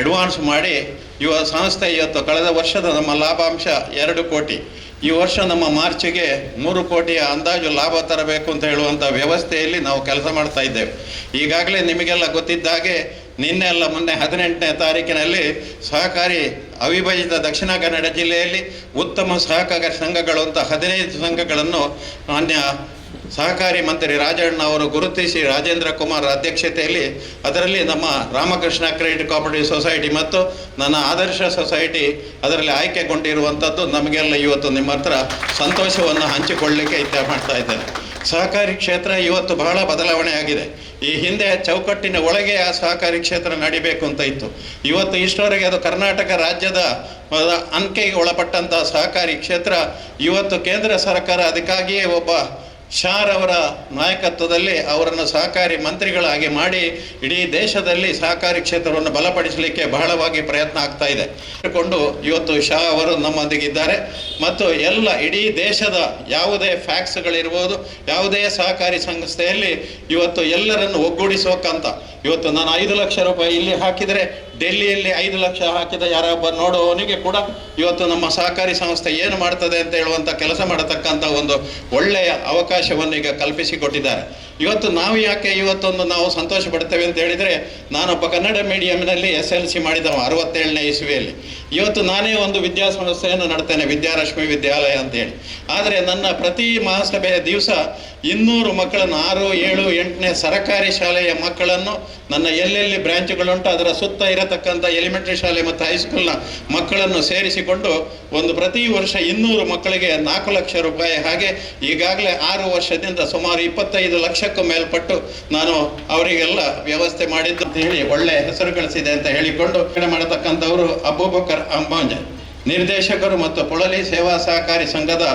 Advance ಮಾಡಿ ಸಂಸ್ಥೆ ಇವತ್ತು ಕಳೆದ ವರ್ಷದ ನಮ್ಮ ಲಾಭಾಂಶ 2 ಕೋಟಿ. ಈ ವರ್ಷ ನಮ್ಮ ಮಾರ್ಚಿಗೆ 100 ಕೋಟಿಯ ಅಂದಾಜು ಲಾಭ ತರಬೇಕು ಅಂತ ಹೇಳುವಂಥ ವ್ಯವಸ್ಥೆಯಲ್ಲಿ ನಾವು ಕೆಲಸ ಮಾಡ್ತಾ ಇದ್ದೇವೆ. ಈಗಾಗಲೇ ನಿಮಗೆಲ್ಲ ಗೊತ್ತಿದ್ದಾಗೆ ನಿನ್ನೆ ಅಲ್ಲ ಮೊನ್ನೆ 18ನೇ ತಾರೀಕಿನಲ್ಲಿ ಸಹಕಾರಿ ಅವಿಭಜಿತ ದಕ್ಷಿಣ ಕನ್ನಡ ಜಿಲ್ಲೆಯಲ್ಲಿ ಉತ್ತಮ ಸಹಕಾರ ಸಂಘಗಳು ಅಂತ 15 ಸಂಘಗಳನ್ನು ಮಾನ್ಯ ಸಹಕಾರಿ ಮಂತ್ರಿ ರಾಜಣ್ಣ ಅವರು ಗುರುತಿಸಿ ರಾಜೇಂದ್ರ ಕುಮಾರ್ ಅಧ್ಯಕ್ಷತೆಯಲ್ಲಿ ಅದರಲ್ಲಿ ನಮ್ಮ ರಾಮಕೃಷ್ಣ ಕ್ರೆಡಿಟ್ ಕೋಆಪರೇಟಿವ್ ಸೊಸೈಟಿ ಮತ್ತು ನನ್ನ ಆದರ್ಶ ಸೊಸೈಟಿ ಅದರಲ್ಲಿ ಆಯ್ಕೆಗೊಂಡಿರುವಂಥದ್ದು ನಮಗೆಲ್ಲ ಇವತ್ತು ನಿಮ್ಮ ಹತ್ರ ಸಂತೋಷವನ್ನು ಹಂಚಿಕೊಳ್ಳಲಿಕ್ಕೆ ಇಚ್ಛೆ ಮಾಡ್ತಾ ಇದ್ದೇನೆ. ಸಹಕಾರಿ ಕ್ಷೇತ್ರ ಇವತ್ತು ಬಹಳ ಬದಲಾವಣೆ ಆಗಿದೆ. ಈ ಹಿಂದೆ ಚೌಕಟ್ಟಿನ ಒಳಗೆ ಆ ಸಹಕಾರಿ ಕ್ಷೇತ್ರ ನಡಿಬೇಕು ಅಂತ ಇತ್ತು. ಇವತ್ತು ಇಷ್ಟವರೆಗೆ ಅದು ಕರ್ನಾಟಕ ರಾಜ್ಯದ ಅಂಕೆಗೆ ಒಳಪಟ್ಟಂಥ ಸಹಕಾರಿ ಕ್ಷೇತ್ರ ಇವತ್ತು ಕೇಂದ್ರ ಸರ್ಕಾರ ಅದಕ್ಕಾಗಿಯೇ ಒಬ್ಬ ಶಾರ್ ಅವರ ನಾಯಕತ್ವದಲ್ಲಿ ಅವರನ್ನು ಸಹಕಾರಿ ಮಂತ್ರಿಗಳಾಗಿ ಮಾಡಿ ಇಡೀ ದೇಶದಲ್ಲಿ ಸಹಕಾರಿ ಕ್ಷೇತ್ರವನ್ನು ಬಲಪಡಿಸಲಿಕ್ಕೆ ಬಹಳವಾಗಿ ಪ್ರಯತ್ನ ಆಗ್ತಾ ಇದೆ. ಕೊಂಡು ಇವತ್ತು ಶಾ ಅವರು ನಮ್ಮೊಂದಿಗಿದ್ದಾರೆ ಮತ್ತು ಎಲ್ಲ ಇಡೀ ದೇಶದ ಯಾವುದೇ ಫ್ಯಾಕ್ಸ್ಗಳಿರ್ಬೋದು, ಯಾವುದೇ ಸಹಕಾರಿ ಸಂಸ್ಥೆಯಲ್ಲಿ ಇವತ್ತು ಎಲ್ಲರನ್ನು ಒಗ್ಗೂಡಿಸೋಕ್ಕಂತ ಇವತ್ತು ನಾನು 5 ಲಕ್ಷ ರೂಪಾಯಿ ಇಲ್ಲಿ ಹಾಕಿದರೆ ಡೆಲ್ಲಿಯಲ್ಲಿ 5 ಲಕ್ಷ ಹಾಕಿದ ಯಾರೊಬ್ಬ ನೋಡುವವನಿಗೆ ಕೂಡ ಇವತ್ತು ನಮ್ಮ ಸಹಕಾರಿ ಸಂಸ್ಥೆ ಏನು ಮಾಡ್ತದೆ ಅಂತ ಹೇಳುವಂಥ ಕೆಲಸ ಮಾಡತಕ್ಕಂಥ ಒಂದು ಒಳ್ಳೆಯ ಅವಕಾಶವನ್ನು ಈಗ ಕಲ್ಪಿಸಿಕೊಟ್ಟಿದ್ದಾರೆ. ಇವತ್ತು ನಾವು ಯಾಕೆ ಇವತ್ತೊಂದು ನಾವು ಸಂತೋಷ ಪಡ್ತೇವೆ ಅಂತ ಹೇಳಿದರೆ, ನಾನೊಬ್ಬ ಕನ್ನಡ ಮೀಡಿಯಂನಲ್ಲಿ SLC ಮಾಡಿದವ 67ನೇ ಇಸ್ವಿಯಲ್ಲಿ. ಇವತ್ತು ನಾನೇ ಒಂದು ವಿದ್ಯಾಸಂಸ್ಥೆಯನ್ನು ನಡೆಸ್ತೇನೆ, ವಿದ್ಯಾರಶ್ಮಿ ವಿದ್ಯಾಲಯ ಅಂತೇಳಿ. ಆದರೆ ನನ್ನ ಪ್ರತಿ ಮಹಾಸಭೆಯ ದಿವಸ 200 ಮಕ್ಕಳನ್ನು 6, 7, 8ನೇ ಸರ್ಕಾರಿ ಶಾಲೆಯ ಮಕ್ಕಳನ್ನು ನನ್ನ ಎಲ್ಲೆಲ್ಲಿ ಬ್ರಾಂಚ್ಗಳುಂಟು ಅದರ ಸುತ್ತ ಇರತಕ್ಕಂಥ ಎಲಿಮೆಂಟರಿ ಶಾಲೆ ಮತ್ತು ಹೈಸ್ಕೂಲ್ನ ಮಕ್ಕಳನ್ನು ಸೇರಿಸಿಕೊಂಡು ಒಂದು ಪ್ರತಿ ವರ್ಷ 200 ಮಕ್ಕಳಿಗೆ 4 ಲಕ್ಷ ರೂಪಾಯಿ, ಹಾಗೆ ಈಗಾಗಲೇ 6 ವರ್ಷದಿಂದ ಸುಮಾರು 25 ಲಕ್ಷಕ್ಕೂ ಮೇಲ್ಪಟ್ಟು ನಾನು ಅವರಿಗೆಲ್ಲ ವ್ಯವಸ್ಥೆ ಮಾಡಿದ್ದು ಅಂತ ಹೇಳಿ ಒಳ್ಳೆಯ ಹೆಸರು ಗಳಿಸಿದೆ ಅಂತ ಹೇಳಿಕೊಂಡು ಮಾಡತಕ್ಕಂಥವರು ಅಬೂಬಕರ್ ಅಂಬಾಂಜೆ ನಿರ್ದೇಶಕರು ಮತ್ತು ಪೊಳಲಿ ಸೇವಾ ಸಹಕಾರಿ ಸಂಘದ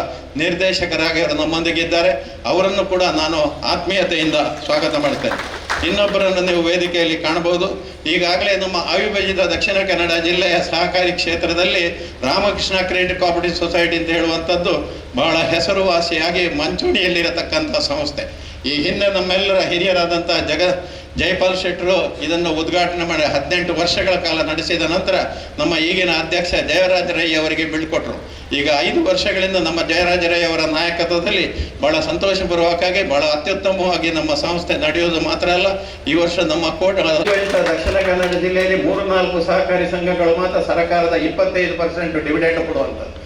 ನಿರ್ದೇಶಕರಾಗಿ ನಮ್ಮೊಂದಿಗಿದ್ದಾರೆ. ಅವರನ್ನು ಕೂಡ ನಾನು ಆತ್ಮೀಯತೆಯಿಂದ ಸ್ವಾಗತ ಮಾಡ್ತೇನೆ. ಇನ್ನೊಬ್ಬರನ್ನು ನೀವು ವೇದಿಕೆಯಲ್ಲಿ ಕಾಣಬಹುದು. ಈಗಾಗಲೇ ನಮ್ಮ ಅವಿಭಜಿತ ದಕ್ಷಿಣ ಕನ್ನಡ ಜಿಲ್ಲೆಯ ಸಹಕಾರಿ ಕ್ಷೇತ್ರದಲ್ಲಿ ರಾಮಕೃಷ್ಣ ಕ್ರೆಡಿಟ್ ಕೋಆಪರೇಟಿವ್ ಸೊಸೈಟಿ ಅಂತ ಹೇಳುವಂಥದ್ದು ಬಹಳ ಹೆಸರುವಾಸಿಯಾಗಿ ಮಂಚೂಣಿಯಲ್ಲಿರತಕ್ಕಂಥ ಸಂಸ್ಥೆ. ಈ ಹಿಂದೆ ನಮ್ಮೆಲ್ಲರ ಹಿರಿಯರಾದಂಥ ಜೈಪಾಲ್ ಶೆಟ್ಟರು ಇದನ್ನು ಉದ್ಘಾಟನೆ ಮಾಡಿ 18 ವರ್ಷಗಳ ಕಾಲ ನಡೆಸಿದ ನಂತರ ನಮ್ಮ ಈಗಿನ ಅಧ್ಯಕ್ಷ ಜಯರಾಜ ರೈ ಅವರಿಗೆ ಬೀಳ್ಕೊಟ್ರು. ಈಗ 5 ವರ್ಷಗಳಿಂದ ನಮ್ಮ ಜಯರಾಜ ರೈ ಅವರ ನಾಯಕತ್ವದಲ್ಲಿ ಬಹಳ ಸಂತೋಷಪೂರ್ವಕವಾಗಿ ಬಹಳ ಅತ್ಯುತ್ತಮವಾಗಿ ನಮ್ಮ ಸಂಸ್ಥೆ ನಡೆಯುವುದು ಮಾತ್ರ ಅಲ್ಲ, ಈ ವರ್ಷ ನಮ್ಮ ದಕ್ಷಿಣ ಕನ್ನಡ ಜಿಲ್ಲೆಯಲ್ಲಿ 3-4 ಸಹಕಾರಿ ಸಂಘಗಳು ಮಾತ್ರ ಸರ್ಕಾರದ 25% ಡಿವಿಡೆಂಡ್ ಕೊಡುವಂಥದ್ದು.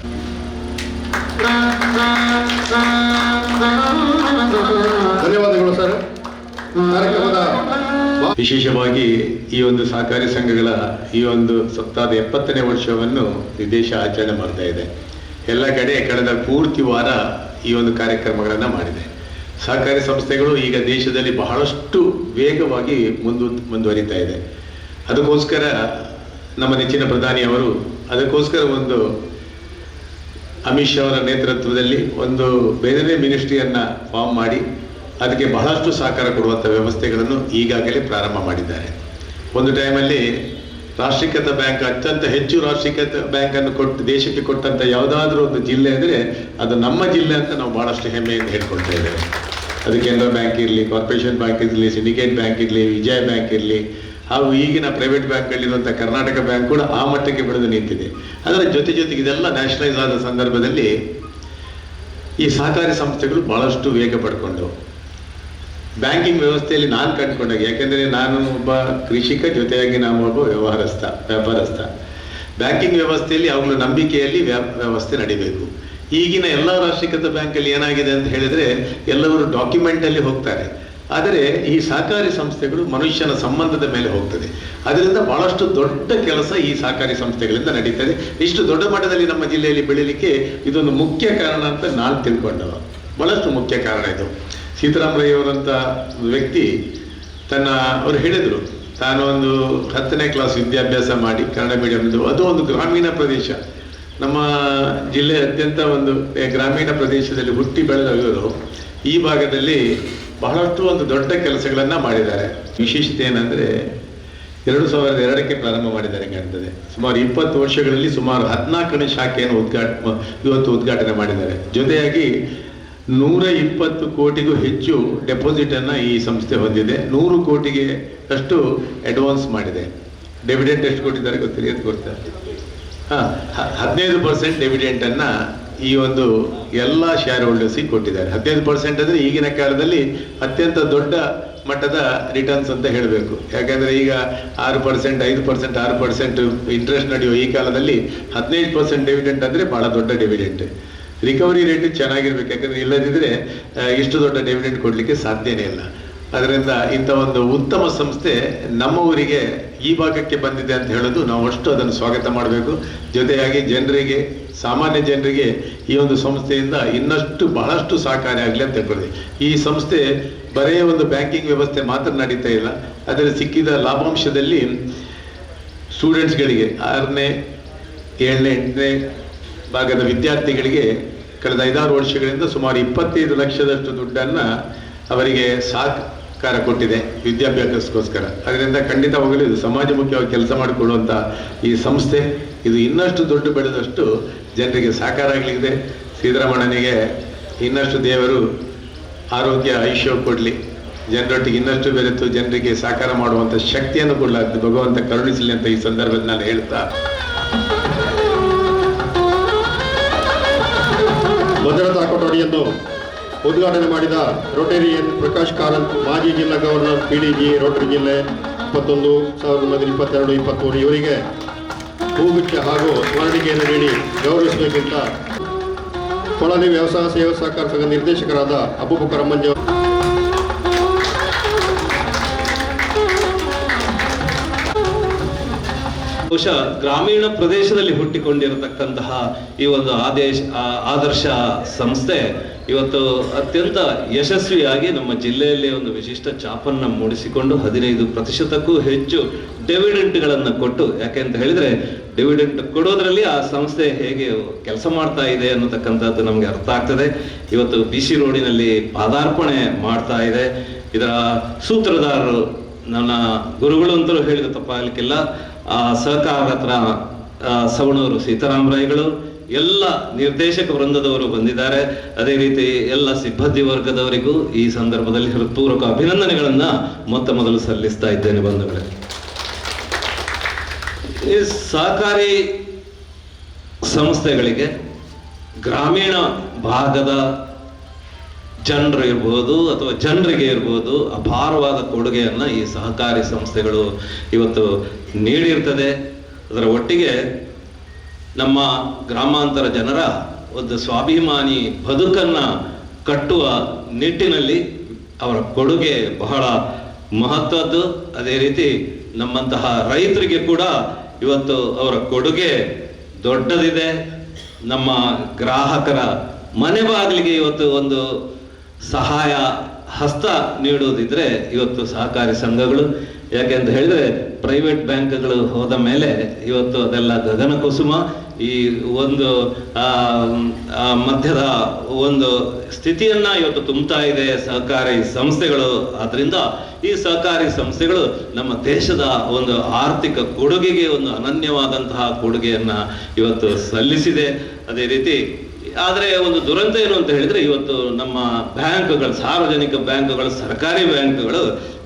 ಧನ್ಯವಾದಗಳು ಸರ್. ವಿಶೇಷವಾಗಿ ಈ ಒಂದು ಸಹಕಾರಿ ಸಂಘಗಳ ಈ ಒಂದು ಸಪ್ತಾಹದ 70ನೇ ವರ್ಷವನ್ನು ಈ ದೇಶ ಆಚರಣೆ ಮಾಡ್ತಾ ಇದೆ. ಎಲ್ಲ ಕಡೆ ಕಳೆದ ಪೂರ್ತಿ ವಾರ ಈ ಒಂದು ಕಾರ್ಯಕ್ರಮಗಳನ್ನು ಮಾಡಿದೆ. ಸಹಕಾರಿ ಸಂಸ್ಥೆಗಳು ಈಗ ದೇಶದಲ್ಲಿ ಬಹಳಷ್ಟು ವೇಗವಾಗಿ ಮುಂದುವರಿತಾ ಇದೆ. ಅದಕ್ಕೋಸ್ಕರ ನಮ್ಮ ನೆಚ್ಚಿನ ಪ್ರಧಾನಿ ಅವರು ಅದಕ್ಕೋಸ್ಕರ ಒಂದು ಅಮಿತ್ ಶಾ ಅವರ ನೇತೃತ್ವದಲ್ಲಿ ಒಂದು ಬೇರೆ ಮಿನಿಸ್ಟ್ರಿಯನ್ನು ಫಾರ್ಮ್ ಮಾಡಿ ಅದಕ್ಕೆ ಬಹಳಷ್ಟು ಸಹಕಾರ ಕೊಡುವಂಥ ವ್ಯವಸ್ಥೆಗಳನ್ನು ಈಗಾಗಲೇ ಪ್ರಾರಂಭ ಮಾಡಿದ್ದಾರೆ. ಒಂದು ಟೈಮಲ್ಲಿ ರಾಷ್ಟ್ರೀಕೃತ ಬ್ಯಾಂಕ್ ಅತ್ಯಂತ ಹೆಚ್ಚು ರಾಷ್ಟ್ರೀಕೃತ ಬ್ಯಾಂಕನ್ನು ದೇಶಕ್ಕೆ ಕೊಟ್ಟಂಥ ಯಾವುದಾದ್ರೂ ಒಂದು ಜಿಲ್ಲೆ ಅಂದರೆ ಅದು ನಮ್ಮ ಜಿಲ್ಲೆ ಅಂತ ನಾವು ಭಾಳಷ್ಟು ಹೆಮ್ಮೆಯಿಂದ ಹೇಳ್ಕೊಳ್ತಾ ಇದ್ದೇವೆ. ಅದು ಕೆನರಾ ಬ್ಯಾಂಕ್ ಇರಲಿ, ಕಾರ್ಪೊರೇಷನ್ ಬ್ಯಾಂಕ್ ಇರಲಿ, ಸಿಂಡಿಕೇಟ್ ಬ್ಯಾಂಕ್ ಇರಲಿ, ವಿಜಯ ಬ್ಯಾಂಕ್ ಇರಲಿ, ಹಾಗೂ ಈಗಿನ ಪ್ರೈವೇಟ್ ಬ್ಯಾಂಕ್ಗಳಿರುವಂಥ ಕರ್ನಾಟಕ ಬ್ಯಾಂಕ್ ಕೂಡ ಆ ಮಟ್ಟಕ್ಕೆ ಬೆಳೆದು ನಿಂತಿದೆ. ಅದರ ಜೊತೆಗೆ ಇದೆಲ್ಲ ನ್ಯಾಷನಲೈಸ್ ಆದ ಸಂದರ್ಭದಲ್ಲಿ ಈ ಸಹಕಾರಿ ಸಂಸ್ಥೆಗಳು ಭಾಳಷ್ಟು ವೇಗ ಪಡ್ಕೊಂಡು ಬ್ಯಾಂಕಿಂಗ್ ವ್ಯವಸ್ಥೆಯಲ್ಲಿ ನಾನು ಕಂಡುಕೊಂಡಾಗ, ಯಾಕೆಂದರೆ ನಾನು ಒಬ್ಬ ಕೃಷಿಕ, ಜೊತೆಯಾಗಿ ನಾನು ಒಬ್ಬ ವ್ಯಾಪಾರಸ್ಥ. ಬ್ಯಾಂಕಿಂಗ್ ವ್ಯವಸ್ಥೆಯಲ್ಲಿ ಅವುಗಳ ನಂಬಿಕೆಯಲ್ಲಿ ವ್ಯವಸ್ಥೆ ನಡಿಬೇಕು. ಈಗಿನ ಎಲ್ಲ ರಾಷ್ಟ್ರೀಕೃತ ಬ್ಯಾಂಕಲ್ಲಿ ಏನಾಗಿದೆ ಅಂತ ಹೇಳಿದರೆ ಎಲ್ಲವರು ಡಾಕ್ಯುಮೆಂಟಲ್ಲಿ ಹೋಗ್ತಾರೆ, ಆದರೆ ಈ ಸಹಕಾರಿ ಸಂಸ್ಥೆಗಳು ಮನುಷ್ಯನ ಸಂಬಂಧದ ಮೇಲೆ ಹೋಗ್ತದೆ. ಅದರಿಂದ ಬಹಳಷ್ಟು ದೊಡ್ಡ ಕೆಲಸ ಈ ಸಹಕಾರಿ ಸಂಸ್ಥೆಗಳಿಂದ ನಡೀತದೆ. ಇಷ್ಟು ದೊಡ್ಡ ಮಟ್ಟದಲ್ಲಿ ನಮ್ಮ ಜಿಲ್ಲೆಯಲ್ಲಿ ಬೆಳೀಲಿಕ್ಕೆ ಇದೊಂದು ಮುಖ್ಯ ಕಾರಣ ಅಂತ ನಾನು ತಿಳ್ಕೊಂಡವ. ಬಹಳಷ್ಟು ಮುಖ್ಯ ಕಾರಣ ಇದು. ಸೀತಾರಾಮ್ ರೈ ಅವರಂಥ ವ್ಯಕ್ತಿ ಅವರು ಹೇಳಿದರು, ತಾನು ಒಂದು 10ನೇ ಕ್ಲಾಸ್ ವಿದ್ಯಾಭ್ಯಾಸ ಮಾಡಿ ಕನ್ನಡ ಮೀಡಿಯಮ್ದು, ಅದು ಒಂದು ಗ್ರಾಮೀಣ ಪ್ರದೇಶ, ನಮ್ಮ ಜಿಲ್ಲೆ ಅತ್ಯಂತ ಒಂದು ಗ್ರಾಮೀಣ ಪ್ರದೇಶದಲ್ಲಿ ಹುಟ್ಟಿ ಬೆಳೆದ ಇವರು ಈ ಭಾಗದಲ್ಲಿ ಬಹಳಷ್ಟು ಒಂದು ದೊಡ್ಡ ಕೆಲಸಗಳನ್ನು ಮಾಡಿದ್ದಾರೆ. ವಿಶೇಷತೆ ಏನಂದರೆ 2002ಕ್ಕೆ ಪ್ರಾರಂಭ ಮಾಡಿದ್ದಾರೆ ಕಾಣ್ತದೆ. ಸುಮಾರು 20 ವರ್ಷಗಳಲ್ಲಿ ಸುಮಾರು 14ನೇ ಶಾಖೆಯನ್ನು ಇವತ್ತು ಉದ್ಘಾಟನೆ ಮಾಡಿದ್ದಾರೆ. ಜೊತೆಯಾಗಿ 120 ಕೋಟಿಗೂ ಹೆಚ್ಚು ಡೆಪಾಸಿಟನ್ನು ಈ ಸಂಸ್ಥೆ ಹೊಂದಿದೆ. 100 ಕೋಟಿಗೆ ಅಷ್ಟು ಅಡ್ವಾನ್ಸ್ ಮಾಡಿದೆ. ಡಿವಿಡೆಂಟ್ ಎಷ್ಟು ಕೊಟ್ಟಿದ್ದಾರೆ ಗೊತ್ತಿಲ್ಲ, ಅಂತ ಕೊಡ್ತಾರೆ. 15% ಡಿವಿಡೆಂಟನ್ನು ಈ ಒಂದು ಎಲ್ಲ ಶೇರ್ ಹೋಲ್ಡರ್ಸಿಗೆ ಕೊಟ್ಟಿದ್ದಾರೆ. 15% ಅಂದರೆ ಈಗಿನ ಕಾಲದಲ್ಲಿ ಅತ್ಯಂತ ದೊಡ್ಡ ಮಟ್ಟದ ರಿಟರ್ನ್ಸ್ ಅಂತ ಹೇಳಬೇಕು. ಯಾಕಂದರೆ ಈಗ 6%, 5%, 6% ಇಂಟ್ರೆಸ್ಟ್ ನಡೆಯುವ ಈ ಕಾಲದಲ್ಲಿ 15% ಡಿವಿಡೆಂಟ್ ಅಂದರೆ ಭಾಳ ದೊಡ್ಡ ಡಿವಿಡೆಂಟ್. ರಿಕವರಿ ರೇಟ್ ಚೆನ್ನಾಗಿರ್ಬೇಕು, ಯಾಕಂದರೆ ಇಲ್ಲದಿದ್ದರೆ ಇಷ್ಟು ದೊಡ್ಡ ಡಿವಿಡೆಂಟ್ ಕೊಡಲಿಕ್ಕೆ ಸಾಧ್ಯನೇ ಇಲ್ಲ. ಅದರಿಂದ ಇಂಥ ಒಂದು ಉತ್ತಮ ಸಂಸ್ಥೆ ನಮ್ಮ ಊರಿಗೆ ಈ ಭಾಗಕ್ಕೆ ಬಂದಿದೆ ಅಂತ ಹೇಳೋದು ನಾವು ಅಷ್ಟು ಅದನ್ನು ಸ್ವಾಗತ ಮಾಡಬೇಕು. ಜೊತೆಯಾಗಿ ಜನರಿಗೆ, ಸಾಮಾನ್ಯ ಜನರಿಗೆ ಈ ಒಂದು ಸಂಸ್ಥೆಯಿಂದ ಇನ್ನಷ್ಟು ಬಹಳಷ್ಟು ಸಹಕಾರಿ ಆಗಲಿ ಅಂತ ಹೇಳ್ಬೋದು. ಈ ಸಂಸ್ಥೆ ಬರೇ ಒಂದು ಬ್ಯಾಂಕಿಂಗ್ ವ್ಯವಸ್ಥೆ ಮಾತ್ರ ನಡೀತಾ ಇಲ್ಲ, ಅದರಲ್ಲಿ ಸಿಕ್ಕಿದ ಲಾಭಾಂಶದಲ್ಲಿ ಸ್ಟೂಡೆಂಟ್ಸ್ಗಳಿಗೆ 6ನೇ 7ನೇ 8ನೇ ಭಾಗದ ವಿದ್ಯಾರ್ಥಿಗಳಿಗೆ ಕಳೆದ 5-6 ವರ್ಷಗಳಿಂದ ಸುಮಾರು 25 ಲಕ್ಷದಷ್ಟು ದುಡ್ಡನ್ನು ಅವರಿಗೆ ಸಹಕಾರ ಕೊಟ್ಟಿದೆ ವಿದ್ಯಾಭ್ಯಾಸಕ್ಕೋಸ್ಕರ. ಅದರಿಂದ ಖಂಡಿತವಾಗಲೂ ಇದು ಸಮಾಜಮುಖಿಯಾಗಿ ಕೆಲಸ ಮಾಡಿಕೊಡುವಂಥ ಈ ಸಂಸ್ಥೆ ಇದು ಇನ್ನಷ್ಟು ದೊಡ್ಡ ಬೆಳೆದಷ್ಟು ಜನರಿಗೆ ಸಹಕಾರ ಆಗಲಿದೆ. ಸಿದ್ದರಾಮಣ್ಣನಿಗೆ ಇನ್ನಷ್ಟು ದೇವರು ಆರೋಗ್ಯ ಐಶ್ವರ್ಯ ಕೊಡಲಿ, ಜನರೊಟ್ಟಿಗೆ ಇನ್ನಷ್ಟು ಬೆರೆತು ಜನರಿಗೆ ಸಹಕಾರ ಮಾಡುವಂಥ ಶಕ್ತಿಯನ್ನು ಕೊಡಲಾಗ್ತದೆ, ಭಗವಂತ ಕರುಣಿಸಲಿ ಅಂತ ಈ ಸಂದರ್ಭದಲ್ಲಿ ನಾನು ಹೇಳ್ತಾ ಭದ್ರತಾ ಕೊಠಡಿಯನ್ನು ಉದ್ಘಾಟನೆ ಮಾಡಿದ ರೋಟೇರಿಯನ್ ಪ್ರಕಾಶ್ ಕಾರಂತ್, ಮಾಜಿ ಜಿಲ್ಲಾ ಗವರ್ನರ್ PDG ರೋಟರಿ ಜಿಲ್ಲೆ 21/1922-23 ಇವರಿಗೆ ಹೂಗುಚ್ಛ ಹಾಗೂ ಸ್ಮರಣಿಕೆಯನ್ನು ನೀಡಿ ಗೌರವಿಸಬೇಕಿಂತ ಕೊಳಲಿ ವ್ಯವಸಾಯ ಸೇವಾ ಸಹಕಾರ ಸಂಘ ನಿರ್ದೇಶಕರಾದ ಅಬೂಬಕರ್ ಮಂಜ ಬಹುಶಃ ಗ್ರಾಮೀಣ ಪ್ರದೇಶದಲ್ಲಿ ಹುಟ್ಟಿಕೊಂಡಿರತಕ್ಕಂತಹ ಈ ಒಂದು ಆದರ್ಶ ಸಂಸ್ಥೆ ಇವತ್ತು ಅತ್ಯಂತ ಯಶಸ್ವಿಯಾಗಿ ನಮ್ಮ ಜಿಲ್ಲೆಯಲ್ಲಿ ಒಂದು ವಿಶಿಷ್ಟ ಛಾಪನ್ನು ಮೂಡಿಸಿಕೊಂಡು 15%ಕ್ಕೂ ಹೆಚ್ಚು ಡಿವಿಡೆಂಟ್ಗಳನ್ನು ಕೊಟ್ಟು, ಯಾಕೆಂತ ಹೇಳಿದ್ರೆ ಡಿವಿಡೆಂಟ್ ಕೊಡೋದ್ರಲ್ಲಿ ಆ ಸಂಸ್ಥೆ ಹೇಗೆ ಕೆಲಸ ಮಾಡ್ತಾ ಇದೆ ಅನ್ನತಕ್ಕಂಥದ್ದು ನಮಗೆ ಅರ್ಥ ಆಗ್ತದೆ. ಇವತ್ತು BC ರೋಡಿನಲ್ಲಿ ಪಾದಾರ್ಪಣೆ ಮಾಡ್ತಾ ಇದೆ. ಇದರ ಸೂತ್ರಧಾರರು ನನ್ನ ಗುರುಗಳು ಅಂತಲೂ ಹೇಳಿದ ತಪ್ಪಾಗಲಿಕ್ಕಿಲ್ಲ, ಸಹಕಾರತ್ರ ಸವಣೂರು ಸೀತಾರಾಮರಾಯಗಳು, ಎಲ್ಲ ನಿರ್ದೇಶಕ ವೃಂದದವರು ಬಂದಿದ್ದಾರೆ. ಅದೇ ರೀತಿ ಎಲ್ಲ ಸಿಬ್ಬಂದಿ ವರ್ಗದವರಿಗೂ ಈ ಸಂದರ್ಭದಲ್ಲಿ ಹೃತ್ಪೂರ್ವಕ ಅಭಿನಂದನೆಗಳನ್ನ ಮೊದಲು ಸಲ್ಲಿಸ್ತಾ ಇದ್ದೇನೆ. ಬಂಧುಗಳೇ, ಈ ಸಹಕಾರಿ ಸಂಸ್ಥೆಗಳಿಗೆ ಗ್ರಾಮೀಣ ಭಾಗದ ಜನರು ಇರ್ಬೋದು ಅಥವಾ ಜನರಿಗೆ ಇರ್ಬೋದು ಅಪಾರವಾದ ಕೊಡುಗೆಯನ್ನು ಈ ಸಹಕಾರಿ ಸಂಸ್ಥೆಗಳು ಇವತ್ತು ನೀಡಿರ್ತದೆ. ಅದರ ಒಟ್ಟಿಗೆ ನಮ್ಮ ಗ್ರಾಮಾಂತರ ಜನರ ಒಂದು ಸ್ವಾಭಿಮಾನಿ ಬದುಕನ್ನ ಕಟ್ಟುವ ನಿಟ್ಟಿನಲ್ಲಿ ಅವರ ಕೊಡುಗೆ ಬಹಳ ಮಹತ್ವದ್ದು. ಅದೇ ರೀತಿ ನಮ್ಮಂತಹ ರೈತರಿಗೆ ಕೂಡ ಇವತ್ತು ಅವರ ಕೊಡುಗೆ ದೊಡ್ಡದಿದೆ. ನಮ್ಮ ಗ್ರಾಹಕರ ಮನೆ ಬಾಗಿಲಿಗೆ ಇವತ್ತು ಒಂದು ಸಹಾಯ ಹಸ್ತ ನೀಡುವುದಿದ್ರೆ ಇವತ್ತು ಸಹಕಾರಿ ಸಂಘಗಳು. ಯಾಕೆಂತ ಹೇಳಿದ್ರೆ ಪ್ರೈವೇಟ್ ಬ್ಯಾಂಕ್ಗಳು ಹೋದ ಮೇಲೆ ಇವತ್ತು ಅದೆಲ್ಲ ಗಗನ ಕುಸುಮ. ಈ ಒಂದು ಮಧ್ಯದ ಒಂದು ಸ್ಥಿತಿಯನ್ನ ಇವತ್ತು ತುಂಬುತ್ತಾ ಇದೆ ಸಹಕಾರಿ ಸಂಸ್ಥೆಗಳು. ಆದ್ರಿಂದ ಈ ಸಹಕಾರಿ ಸಂಸ್ಥೆಗಳು ನಮ್ಮ ದೇಶದ ಒಂದು ಆರ್ಥಿಕ ಕೊಡುಗೆಗೆ ಒಂದು ಅನನ್ಯವಾದಂತಹ ಕೊಡುಗೆಯನ್ನ ಇವತ್ತು ಸಲ್ಲಿಸಿದೆ. ಅದೇ ರೀತಿ ಆದರೆ ಒಂದು ದುರಂತ ಏನು ಅಂತ ಹೇಳಿದ್ರೆ ಇವತ್ತು ನಮ್ಮ ಬ್ಯಾಂಕ್ಗಳು, ಸಾರ್ವಜನಿಕ ಬ್ಯಾಂಕ್ಗಳು, ಸರ್ಕಾರಿ ಬ್ಯಾಂಕ್ಗಳು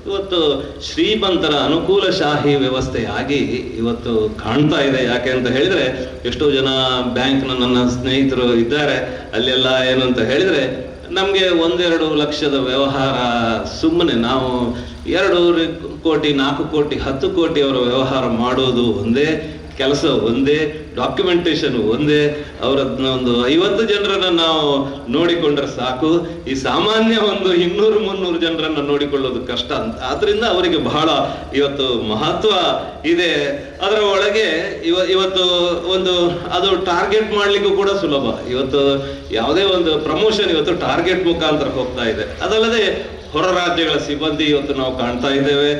ಇವತ್ತು ಶ್ರೀಮಂತರ ಅನುಕೂಲಶಾಹಿ ವ್ಯವಸ್ಥೆಯಾಗಿ ಇವತ್ತು ಕಾಣ್ತಾ ಇದೆ. ಯಾಕೆ ಅಂತ ಹೇಳಿದ್ರೆ ಎಷ್ಟೋ ಜನ ಬ್ಯಾಂಕ್ನ ನನ್ನ ಸ್ನೇಹಿತರು ಇದ್ದಾರೆ, ಅಲ್ಲೆಲ್ಲ ಏನು ಅಂತ ಹೇಳಿದ್ರೆ ನಮಗೆ 1-2 ಲಕ್ಷದ ವ್ಯವಹಾರ ಸುಮ್ಮನೆ ನಾವು 2 ಕೋಟಿ 4 ಕೋಟಿ 10 ಕೋಟಿ ಅವರ ವ್ಯವಹಾರ ಮಾಡೋದು ಒಂದೇ ಕೆಲಸ, ಒಂದೇ ಡಾಕ್ಯುಮೆಂಟೇಶನ್ ಒಂದೇ. ಅವರನ್ನ ಒಂದು 50 ಜನರನ್ನ ನಾವು ನೋಡಿಕೊಂಡ್ರೆ ಸಾಕು. ಈ ಸಾಮಾನ್ಯ ಒಂದು 200-300 ಜನರನ್ನ ನೋಡಿಕೊಳ್ಳೋದು ಕಷ್ಟ ಅಂತ. ಆದ್ರಿಂದ ಅವರಿಗೆ ಬಹಳ ಇವತ್ತು ಮಹತ್ವ ಇದೆ. ಅದರ ಒಳಗೆ ಇವತ್ತು ಒಂದು ಅದು ಟಾರ್ಗೆಟ್ ಮಾಡ್ಲಿಕ್ಕೂ ಕೂಡ ಸುಲಭ. ಇವತ್ತು ಯಾವುದೇ ಒಂದು ಪ್ರಮೋಷನ್ ಇವತ್ತು ಟಾರ್ಗೆಟ್ ಮುಖಾಂತರ ಹೋಗ್ತಾ ಇದೆ. ಅದಲ್ಲದೆ ಹೊರ ರಾಜ್ಯಗಳ ಸಿಬ್ಬಂದಿ ಇವತ್ತು ನಾವು ಕಾಣ್ತಾ ಇದ್ದೇವೆ.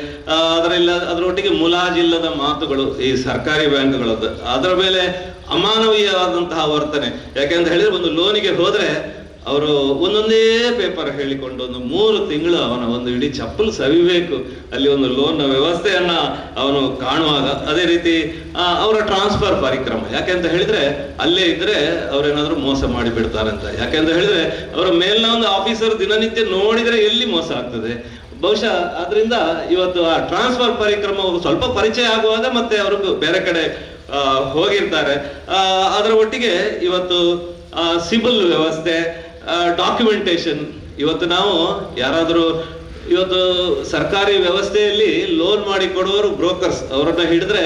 ಅದರೊಟ್ಟಿಗೆ ಮುಲಾಜಿಲ್ಲದ ಮಾತುಗಳು ಈ ಸರ್ಕಾರಿ ಬ್ಯಾಂಕ್ಗಳದ್ದು. ಅದರ ಮೇಲೆ ಅಮಾನವೀಯವಾದಂತಹ ವರ್ತನೆ. ಯಾಕೆಂತ ಹೇಳಿದ್ರೆ ಒಂದು ಲೋನಿಗೆ ಹೋದ್ರೆ ಅವರು ಒಂದೊಂದೇ ಪೇಪರ್ ಹೇಳಿಕೊಂಡು 3 ತಿಂಗಳು ಅವನ ಒಂದು ಇಡೀ ಚಪ್ಪಲು ಸವಿಬೇಕು ಅಲ್ಲಿ ಒಂದು ಲೋನ್ ವ್ಯವಸ್ಥೆಯನ್ನ ಅವನು ಕಾಣುವಾಗ. ಅದೇ ರೀತಿ ಅವರ ಟ್ರಾನ್ಸ್ಫರ್ ಕಾರ್ಯಕ್ರಮ. ಯಾಕೆಂತ ಹೇಳಿದ್ರೆ ಅಲ್ಲೇ ಇದ್ರೆ ಅವ್ರೇನಾದ್ರೂ ಮೋಸ ಮಾಡಿ ಬಿಡ್ತಾರಂತ. ಯಾಕೆಂತ ಹೇಳಿದ್ರೆ ಅವರ ಮೇಲಿನ ಒಂದು ಆಫೀಸರ್ ದಿನನಿತ್ಯ ನೋಡಿದ್ರೆ ಎಲ್ಲಿ ಮೋಸ ಆಗ್ತದೆ. ಬಹುಶಃ ಅದರಿಂದ ಇವತ್ತು ಆ ಟ್ರಾನ್ಸ್ಫರ್ ಕಾರ್ಯಕ್ರಮ ಸ್ವಲ್ಪ ಪರಿಚಯ ಆಗುವಾಗ ಮತ್ತೆ ಅವ್ರಿಗೂ ಬೇರೆ ಕಡೆ ಹೋಗಿರ್ತಾರೆ. ಅದರ ಒಟ್ಟಿಗೆ ಇವತ್ತು ಸಿಬಿಲ್ ವ್ಯವಸ್ಥೆ, ಡಾಕ್ಯುಮೆಂಟೇಶನ್, ಇವತ್ತು ನಾವು ಯಾರಾದರೂ ಇವತ್ತು ಸರ್ಕಾರಿ ವ್ಯವಸ್ಥೆಯಲ್ಲಿ ಲೋನ್ ಮಾಡಿ ಕೊಡುವವರು ಬ್ರೋಕರ್ಸ್, ಅವರನ್ನ ಹಿಡಿದ್ರೆ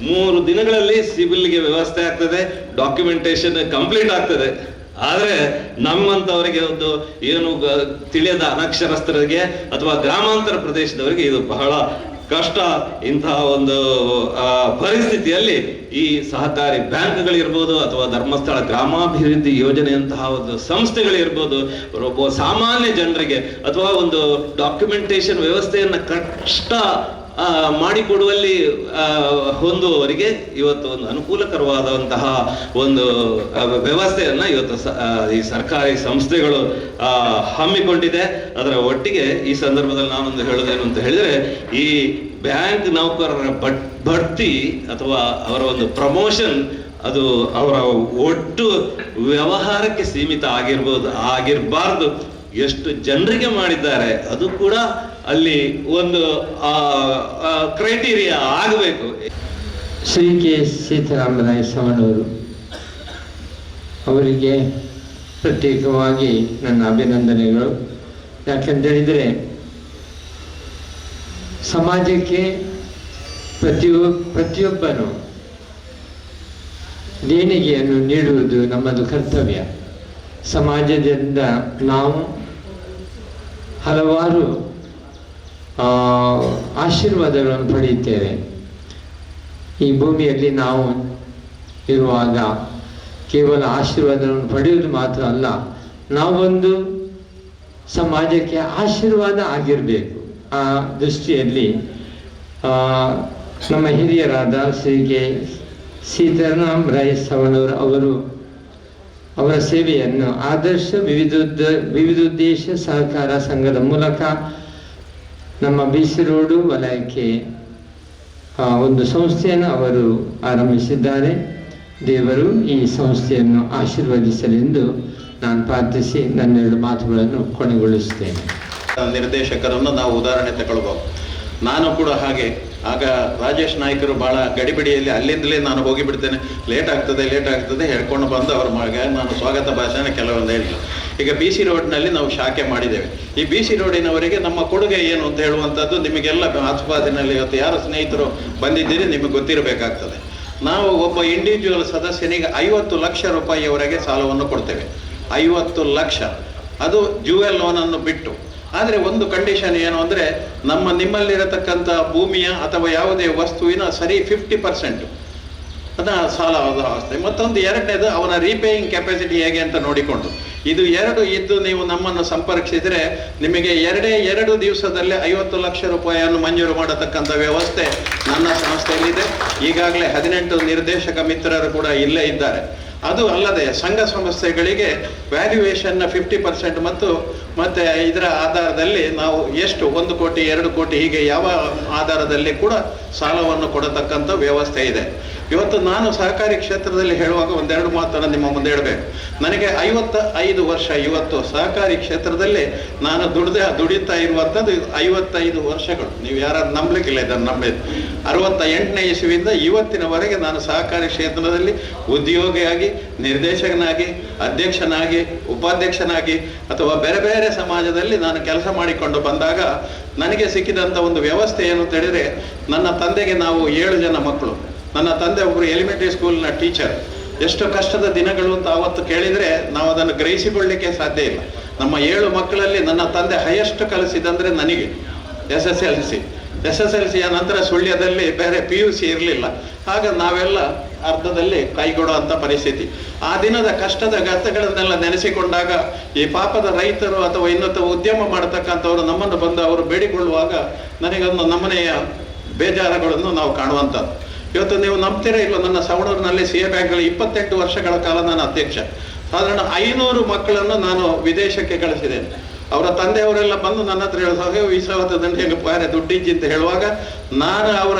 3 ದಿನಗಳಲ್ಲಿ ಸಿಬಿಲ್ಗೆ ವ್ಯವಸ್ಥೆ ಆಗ್ತದೆ, ಡಾಕ್ಯುಮೆಂಟೇಶನ್ ಕಂಪ್ಲೀಟ್ ಆಗ್ತದೆ. ಆದ್ರೆ ನಮ್ಮಂತವರಿಗೆ ಒಂದು ಏನು ತಿಳಿಯದ ಅನಕ್ಷರಸ್ಥರಿಗೆ ಅಥವಾ ಗ್ರಾಮಾಂತರ ಪ್ರದೇಶದವರಿಗೆ ಇದು ಬಹಳ ಕಷ್ಟ. ಇಂತಹ ಒಂದು ಪರಿಸ್ಥಿತಿಯಲ್ಲಿ ಈ ಸಹಕಾರಿ ಬ್ಯಾಂಕ್ಗಳಿರ್ಬೋದು ಅಥವಾ ಧರ್ಮಸ್ಥಳ ಗ್ರಾಮಾಭಿವೃದ್ಧಿ ಯೋಜನೆಯಂತಹ ಒಂದು ಸಂಸ್ಥೆಗಳಿರ್ಬೋದು, ಒಬ್ಬ ಸಾಮಾನ್ಯ ಜನರಿಗೆ ಅಥವಾ ಒಂದು ಡಾಕ್ಯುಮೆಂಟೇಶನ್ ವ್ಯವಸ್ಥೆಯನ್ನ ಕಷ್ಟ ಮಾಡಿಕೊಡುವಲ್ಲಿ ಹೊಂದುವವರಿಗೆ ಇವತ್ತು ಒಂದು ಅನುಕೂಲಕರವಾದಂತಹ ಒಂದು ವ್ಯವಸ್ಥೆಯನ್ನ ಇವತ್ತು ಈ ಸರ್ಕಾರಿ ಸಂಸ್ಥೆಗಳು ಹಮ್ಮಿಕೊಂಡಿದೆ. ಅದರ ಒಟ್ಟಿಗೆ ಈ ಸಂದರ್ಭದಲ್ಲಿ ನಾನೊಂದು ಹೇಳೋದೇನು ಅಂತ ಹೇಳಿದ್ರೆ, ಈ ಬ್ಯಾಂಕ್ ನೌಕರರ ಬಡ್ತಿ ಅಥವಾ ಅವರ ಒಂದು ಪ್ರಮೋಷನ್ ಅದು ಅವರ ಒಟ್ಟು ವ್ಯವಹಾರಕ್ಕೆ ಸೀಮಿತ ಆಗಿರಬಾರ್ದು. ಎಷ್ಟು ಜನರಿಗೆ ಮಾಡಿದ್ದಾರೆ ಅದು ಕೂಡ ಅಲ್ಲಿ ಒಂದು ಕ್ರೈಟೀರಿಯಾ ಆಗಬೇಕು. ಶ್ರೀ ಕೆ ಸೀತಾರಾಮರಾಯ ಸವಣೂರು ಅವರಿಗೆ ಪ್ರತ್ಯೇಕವಾಗಿ ನನ್ನ ಅಭಿನಂದನೆಗಳು. ಯಾಕೆಂತೇಳಿದರೆ ಸಮಾಜಕ್ಕೆ ಪ್ರತಿಯೊಬ್ಬನು ದೇಣಿಗೆಯನ್ನು ನೀಡುವುದು ನಮ್ಮದು ಕರ್ತವ್ಯ. ಸಮಾಜದಿಂದ ನಾವು ಹಲವಾರು ಆಶೀರ್ವಾದಗಳನ್ನು ಪಡೆಯುತ್ತೇವೆ. ಈ ಭೂಮಿಯಲ್ಲಿ ನಾವು ಇರುವಾಗ ಕೇವಲ ಆಶೀರ್ವಾದವನ್ನು ಪಡೆಯುವುದು ಮಾತ್ರ ಅಲ್ಲ, ನಾವೊಂದು ಸಮಾಜಕ್ಕೆ ಆಶೀರ್ವಾದ ಆಗಿರಬೇಕು. ಆ ದೃಷ್ಟಿಯಲ್ಲಿ ನಮ್ಮ ಹಿರಿಯರಾದ ಶ್ರೀ ಕೆ ಸೀತಾರಾಮರಾಯ ಸವಣೂರು ಅವರ ಸೇವೆಯನ್ನು ಆದರ್ಶ ವಿವಿಧೋದ್ದೇಶ ಸಹಕಾರ ಸಂಘದ ಮೂಲಕ ನಮ್ಮ BC ರೋಡು ವಲಯಕ್ಕೆ ಒಂದು ಸಂಸ್ಥೆಯನ್ನು ಅವರು ಆರಂಭಿಸಿದ್ದಾರೆ. ದೇವರು ಈ ಸಂಸ್ಥೆಯನ್ನು ಆಶೀರ್ವದಿಸಲೆಂದು ನಾನು ಪ್ರಾರ್ಥಿಸಿ ನನ್ನೆರಡು ಮಾತುಗಳನ್ನು ಕೊನೆಗೊಳಿಸುತ್ತೇನೆ. ನಿರ್ದೇಶಕರನ್ನು ನಾವು ಉದಾಹರಣೆ ತಗೊಳ್ಬಹುದು. ನಾನು ಕೂಡ ಹಾಗೆ ಆಗ ರಾಜೇಶ್ ನಾಯ್ಕರು ಭಾಳ ಗಡಿಬಿಡಿಯಲ್ಲಿ ಅಲ್ಲಿಂದಲೇ ನಾನು ಹೋಗಿಬಿಡ್ತೇನೆ, ಲೇಟ್ ಆಗ್ತದೆ ಹೇಳ್ಕೊಂಡು ಬಂದು ಅವ್ರ ಮಗ ನಾನು ಸ್ವಾಗತ ಭಾಷಣ ಕೆಲವೊಂದು ಹೇಳಿಲ್ಲ. ಈಗ BC ರೋಡ್ನಲ್ಲಿ ನಾವು ಶಾಖೆ ಮಾಡಿದ್ದೇವೆ. ಈ BC ರೋಡಿನವರಿಗೆ ನಮ್ಮ ಕೊಡುಗೆ ಏನು ಅಂತ ಹೇಳುವಂಥದ್ದು ನಿಮಗೆಲ್ಲ ಆಸುಪಾಸಿನಲ್ಲಿ ಇವತ್ತು ಯಾರು ಸ್ನೇಹಿತರು ಬಂದಿದ್ದೀರಿ ನಿಮಗೆ ಗೊತ್ತಿರಬೇಕಾಗ್ತದೆ. ನಾವು ಒಬ್ಬ ಇಂಡಿವಿಜುವಲ್ ಸದಸ್ಯನಿಗೆ 50 ಲಕ್ಷ ರೂಪಾಯಿಯವರೆಗೆ ಸಾಲವನ್ನು ಕೊಡ್ತೇವೆ. 50 ಲಕ್ಷ, ಅದು ಜ್ಯುವೆಲ್ ಲೋನನ್ನು ಬಿಟ್ಟು. ಆದರೆ ಒಂದು ಕಂಡೀಷನ್ ಏನು ಅಂದರೆ, ನಿಮ್ಮಲ್ಲಿರತಕ್ಕಂಥ ಭೂಮಿಯ ಅಥವಾ ಯಾವುದೇ ವಸ್ತುವಿನ ಸರಿ 50% ಅದನ್ನ ಸಾಲ ಅವಸ್ಥೆ. ಮತ್ತೊಂದು ಎರಡನೇದು ಅವನ ರೀಪೇಯಿಂಗ್ ಕೆಪಾಸಿಟಿ ಹೇಗೆ ಅಂತ ನೋಡಿಕೊಂಡು, ಇದು ಎರಡು ಇದ್ದು ನೀವು ನಮ್ಮನ್ನು ಸಂಪರ್ಕಿಸಿದರೆ ನಿಮಗೆ 2 ದಿವಸದಲ್ಲೇ 50 ಲಕ್ಷ ರೂಪಾಯಿಯನ್ನು ಮಂಜೂರು ಮಾಡತಕ್ಕಂಥ ವ್ಯವಸ್ಥೆ ನನ್ನ ಸಂಸ್ಥೆಯಲ್ಲಿದೆ. ಈಗಾಗಲೇ 18 ನಿರ್ದೇಶಕ ಮಿತ್ರರು ಕೂಡ ಇಲ್ಲೇ ಇದ್ದಾರೆ. ಅದು ಅಲ್ಲದೆ ಸಂಘ ಸಂಸ್ಥೆಗಳಿಗೆ ವ್ಯಾಲ್ಯೂಯೇಷನ್ನ 50% ಮತ್ತು ಇದರ ಆಧಾರದಲ್ಲಿ ನಾವು ಎಷ್ಟು 1 ಕೋಟಿ 2 ಕೋಟಿ ಹೀಗೆ ಯಾವ ಆಧಾರದಲ್ಲಿ ಕೂಡ ಸಾಲವನ್ನು ಕೊಡತಕ್ಕಂಥ ವ್ಯವಸ್ಥೆ ಇದೆ. ಇವತ್ತು ನಾನು ಸಹಕಾರಿ ಕ್ಷೇತ್ರದಲ್ಲಿ ಹೇಳುವಾಗ 1-2 ಮಾತನ್ನು ನಿಮ್ಮ ಮುಂದೆ ಹೇಳಬೇಕು. ನನಗೆ 55 ವರ್ಷ. ಇವತ್ತು ಸಹಕಾರಿ ಕ್ಷೇತ್ರದಲ್ಲಿ ನಾನು ದುಡಿತಾ ಇರುವಂಥದ್ದು 55 ವರ್ಷಗಳು. ನೀವು ಯಾರು ನಂಬಲಿಕ್ಕಿಲ್ಲ, ಇದನ್ನು ನಂಬಿದ್ದು 68ನೇ ಇಸವಿಯಿಂದ ಇವತ್ತಿನವರೆಗೆ ನಾನು ಸಹಕಾರಿ ಕ್ಷೇತ್ರದಲ್ಲಿ ಉದ್ಯೋಗಿಯಾಗಿ, ನಿರ್ದೇಶಕನಾಗಿ, ಅಧ್ಯಕ್ಷನಾಗಿ, ಉಪಾಧ್ಯಕ್ಷನಾಗಿ ಅಥವಾ ಬೇರೆ ಬೇರೆ ಸಮಾಜದಲ್ಲಿ ನಾನು ಕೆಲಸ ಮಾಡಿಕೊಂಡು ಬಂದಾಗ ನನಗೆ ಸಿಕ್ಕಿದಂಥ ಒಂದು ವ್ಯವಸ್ಥೆ ಏನು ಅಂತ ಹೇಳಿದರೆ, ನನ್ನ ತಂದೆಗೆ ನಾವು 7 ಜನ ಮಕ್ಕಳು. ನನ್ನ ತಂದೆ ಒಬ್ಬರು ಎಲಿಮೆಂಟರಿ ಸ್ಕೂಲ್ನ ಟೀಚರ್. ಎಷ್ಟು ಕಷ್ಟದ ದಿನಗಳು ಅಂತ ಆವತ್ತು ಕೇಳಿದರೆ ನಾವು ಅದನ್ನು ಗ್ರಹಿಸಿಕೊಳ್ಳಲಿಕ್ಕೆ ಸಾಧ್ಯ ಇಲ್ಲ. ನಮ್ಮ 7 ಮಕ್ಕಳಲ್ಲಿ ನನ್ನ ತಂದೆ ಹೈಯೆಸ್ಟ್ ಕಲಿಸಿದಂದರೆ ನನಗೆ SSLC ನಂತರ ಸುಳ್ಯದಲ್ಲಿ ಬೇರೆ PUC ಇರಲಿಲ್ಲ. ಆಗ ನಾವೆಲ್ಲ ಅರ್ಧದಲ್ಲಿ ಕೈಗೊಡೋ ಅಂಥ ಪರಿಸ್ಥಿತಿ. ಆ ದಿನದ ಕಷ್ಟದ ಗತಗಳನ್ನೆಲ್ಲ ನೆನೆಸಿಕೊಂಡಾಗ ಈ ಪಾಪದ ರೈತರು ಅಥವಾ ಇನ್ನೊಂದು ಉದ್ಯಮ ಮಾಡತಕ್ಕಂಥವ್ರು ನಮ್ಮನ್ನು ಬಂದು ಅವರು ಬೇಡಿಕೊಳ್ಳುವಾಗ ನನಗೊಂದು ನಮ್ಮನೆಯ ಬೇಜಾರುಗಳನ್ನು ನಾವು ಕಾಣುವಂಥದ್ದು. ಇವತ್ತು ನೀವು ನಂಬ್ತೀರಾ ಇಲ್ಲ, ನನ್ನ ಸವಣೂರಿನಲ್ಲಿ CA ಬ್ಯಾಂಕ್ಗಳ 28 ವರ್ಷಗಳ ಕಾಲ ನಾನು ಅಧ್ಯಕ್ಷ. ಸಾಧಾರಣ 500 ಮಕ್ಕಳನ್ನು ನಾನು ವಿದೇಶಕ್ಕೆ ಕಳಿಸಿದ್ದೇನೆ. ಅವರ ತಂದೆಯವರೆಲ್ಲ ಬಂದು ನನ್ನ ಹತ್ರ ಹೇಳುವಾಗ ವೀಸಾವತ್ತ ದಂಡೆಗೆ ಬೇರೆ ದುಡ್ಡಿಜ್ಜಿ ಅಂತ ಹೇಳುವಾಗ ನಾನು